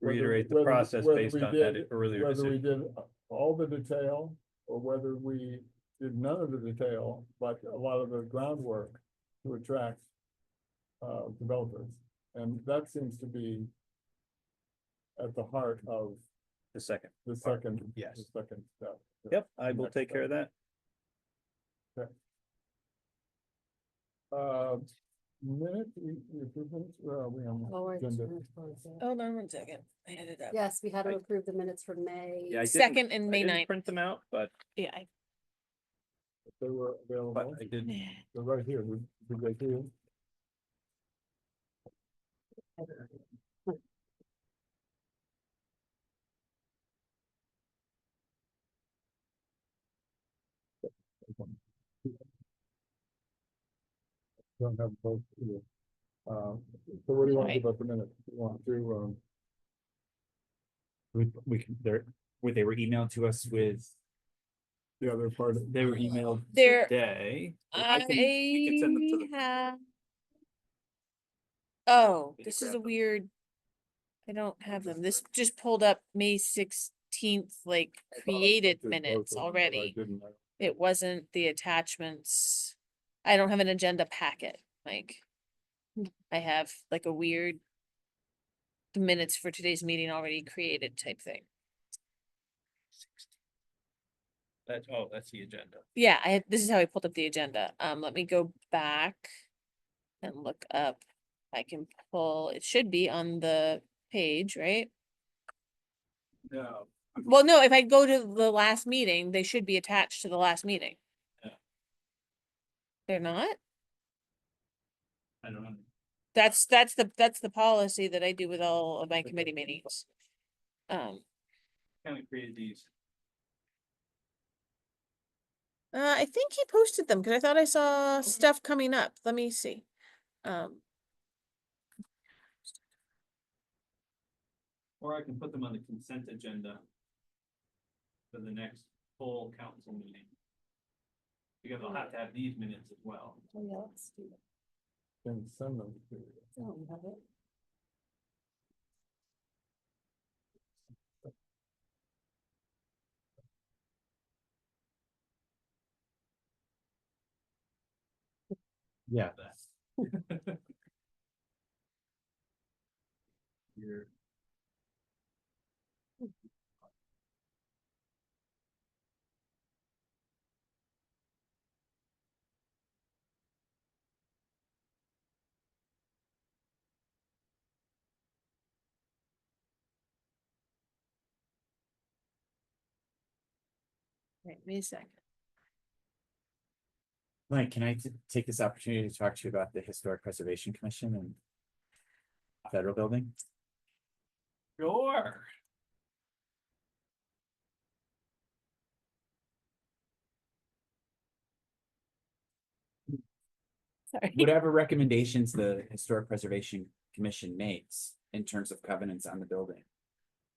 Reiterate the Whether- process whether based we on did- that earlier Whether we decision. did all the detail, or whether we did none of the detail, but a lot of the groundwork to attract developers. And that seems to be at the heart of The second. the second. Yes. The second step. Yep, I will Next take care of that. Minute, we approve minutes, where are we on? Oh, the I just agenda? wanted to close that. Hold on one second. I had it up. Yes, we had to I- approve the minutes for May. Yeah, I didn't- Second and I May didn't 9th. print them out, but Yeah, If they were but available, I did. they're right here, did they do? Don't have both either. So what do you want to do Right. about the minutes? You want to, We can, they were emailed to us with, the other part, of- They were emailed There- today. we can send them to the. have. Oh, Did you this is grab a them? weird. I don't have them. This just pulled up May 16th, like I thought I created did both minutes of them, but I already. didn't. It wasn't the attachments. I don't have an agenda packet, like. I have like a weird. The minutes for today's meeting already created type thing. That's the agenda. Yeah, this is how I pulled up the agenda. Let me go back. And look up. I can pull, it should be on the page, right? No. Well, no, if I go to the last meeting, they should be attached to the last meeting. Yeah. They're not? I don't know. That's the policy that I do with all of my committee meetings. Kind of created these. I think he posted them, cause I thought I saw stuff coming up. Let me see. Or I can put them on the consent agenda. For the next full council meeting. Because I'll have to have these minutes as well. Oh, yeah, let's do that. Can send them to. Oh, we have it. yeah, Here. Wait me a second. Mike, can I take this opportunity to talk to you about the Historic Preservation Commission and federal building? Sure. Sorry. Whatever recommendations the Historic Preservation Commission makes in terms of covenants on the building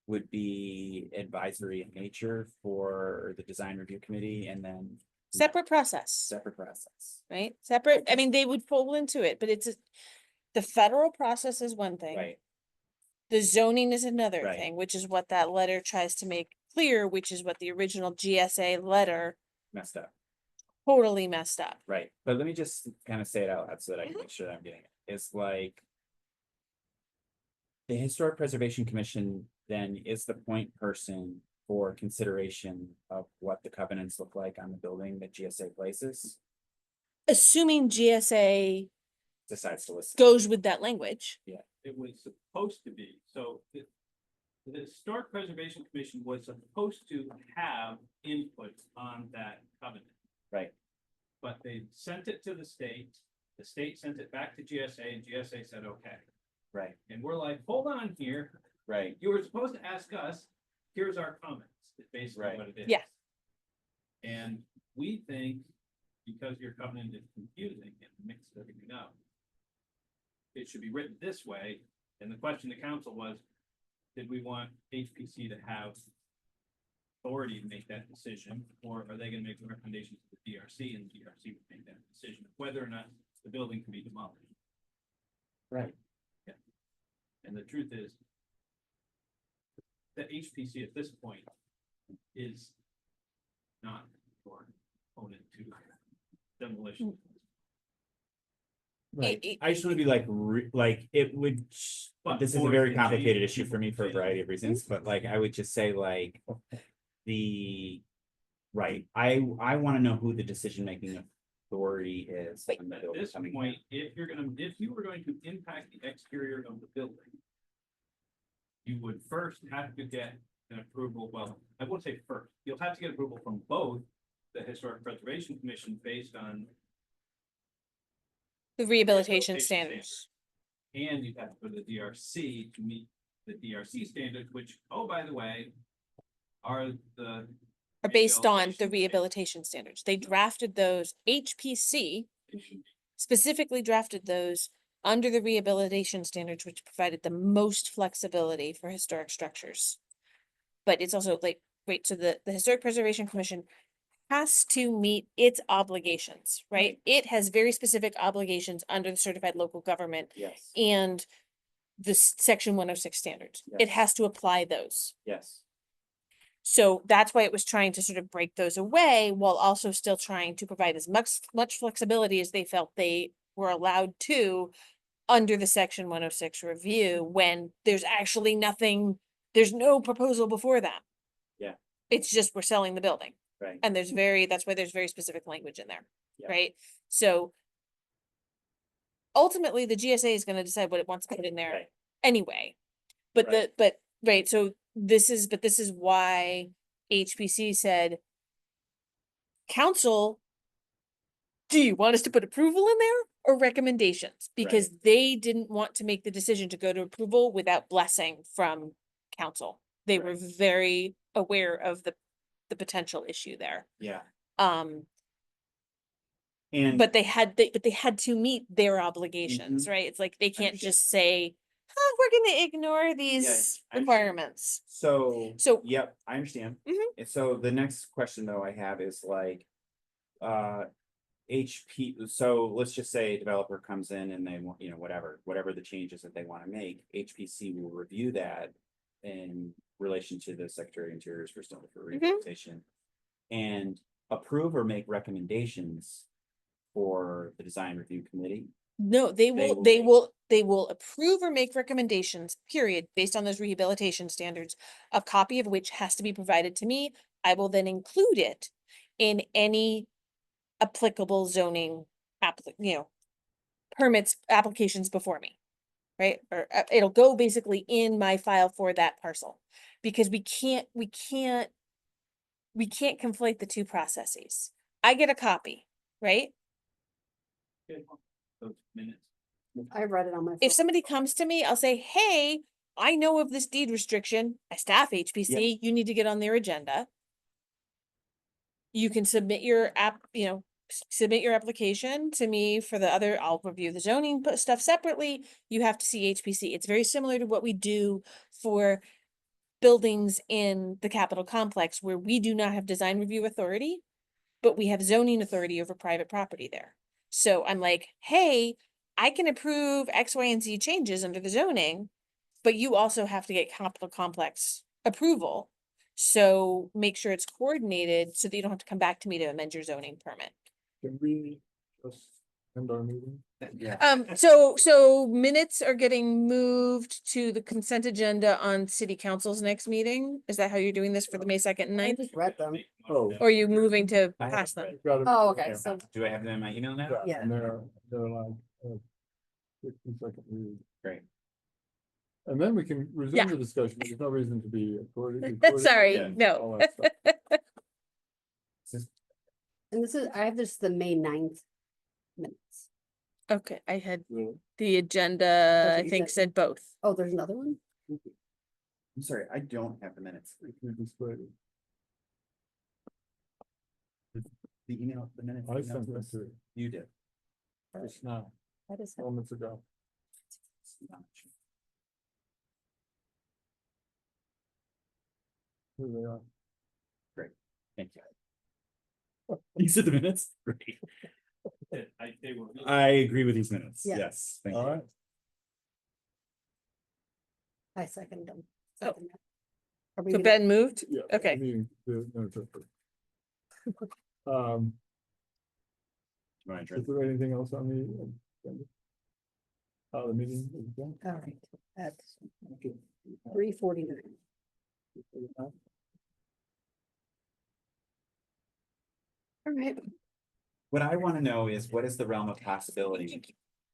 would be advisory in nature for the design review committee and then Separate process, separate process. right? Separate, I mean, they would fall into it, but the federal process is one thing. Right, The zoning is another Right. thing, which is what that letter tries to make clear, which is what the original GSA letter messed up. totally messed up. Right, but let me just kind of say it out loud so that I can make sure that I'm getting it. It's like the Historic Preservation Commission then is the point person for consideration of what the covenants look like on the building that GSA places, Assuming GSA decides to listen. goes with that language. It was supposed to be, so the Historic Preservation Commission was supposed to have input on that covenant. Right, But they sent it to the state sent it back to GSA, and GSA said, okay. right, And we're like, hold on here, right, you were supposed to ask us, here's our comments, it's basically Right. what it is. Yeah. And we think, because your covenant is confusing and mixed everything up, it should be written this way, and the question to council was, did we want HPC to have authority to make that decision, or are they gonna make the recommendation to the DRC, and the DRC would make that decision, of whether or not the building can be demolished? right. And the truth is, the HPC at this point is not your opponent to demolition. Right. it- I just want to be like, it would, But this is a for very the complicated change, issue for me for a change. variety of reasons, but like, I would just say like. Right, I want to know who the decision-making authority is. Wait. on the At building this coming point, in. if you were going to impact the exterior of the building, you would first have to get an approval, well, I won't say first, you'll have to get approval from both the Historic Preservation Commission based on, The rehabilitation Rehabilitation standards. and you have to go to the DRC to meet the DRC standards, which, oh, by the way, are the Are based on the Rehabilitation rehabilitation standards. They drafted those, HPC specifically drafted those under the rehabilitation standards, which provided the most flexibility for historic structures. But it's also like, wait, so the Historic Preservation Commission has to meet its obligations, right? It has very specific obligations under the certified local government Yes, and the section 106 standards. It Yes. has to apply those. yes, So that's why it was trying to sort of break those away while also still trying to provide as much flexibility as they felt they were allowed to under the section 106 review when there's actually nothing, there's no proposal before them. Yeah. It's just we're selling the building. right, And that's why there's very specific language in there, Yeah. right? So ultimately, the GSA is gonna decide what it wants to put in there right, anyway. But Right. right, so this is why HPC said, council, do you want us to put approval in there or recommendations? Because they didn't want to make the decision to go to approval without blessing from council. They were Right. very aware of the potential issue there. yeah, Um, and. but they had to meet their obligations, Mhm. right? It's like they can't Understand. just say, oh, we're gonna ignore these I understand. requirements. So. So- Yep, I understand. Mhm. And so the next question though I have is like, so let's just say a developer comes in and they want, whatever the changes that they want to make, HPC will review that in relation to the Secretary of Interior's for rehabilitation and approve or make recommendations for the design review committee. No, they will will approve or make recommendations, period, based on those rehabilitation standards. A copy of which has to be provided to me. I will then include it in any applicable zoning permits, applications before me. Right? Or it'll go basically in my file for that parcel. Because we can't we can't conflate the two processes. I get a copy, right? Those minutes. I read it on my. If phone. somebody comes to me, I'll say, hey, I know of this deed restriction, I staff HPC, you need to get on their agenda. You can submit your submit your application to me for the other, I'll review the zoning stuff separately. You have to see HPC. It's very similar to what we do for buildings in the Capitol complex where we do not have design review authority, but we have zoning authority over private property there. So I'm like, hey, I can approve X, Y, and Z changes under the zoning, but you also have to get Capitol complex approval. So make sure it's coordinated so that you don't have to come back to me to amend your zoning permit. Can we just end our meeting? Yeah. So minutes are getting moved to the consent agenda on city council's next meeting? Is that how you're doing this for the May 2nd and I 9th? just read them. Oh. Or are you moving to I pass them? We've got it. Oh, okay, so, Do I have them in my email now? Yeah. And they're like, 60-second read. Great. And then we can Yeah. resume the discussion. There's no reason to be recorded. Sorry, Yeah. no. all that stuff. and this is, I have this the May 9th minutes. Okay, I had Really? the agenda, That's what I you think said. said both. Oh, there's another one? I'm sorry, I don't have the minutes. If we display it. The email, the minutes. I email sent to that us. to You did. just now, That is, moments ago. Here they are. Thank you. You said the minutes? Great. They were. I agree with these minutes. Yeah. Yes, thank All you. right. I second them. Oh. Second that. Are we So gonna- Ben moved? Yeah. Okay. I mean, no, it's okay. You wanna Is adjourn? there anything else on the? agenda? The meeting is done. All right, at Okay. 3:49. All right. What I wanna know is what is the realm of possibility?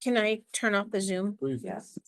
Can I turn off the Zoom? Please. Yes.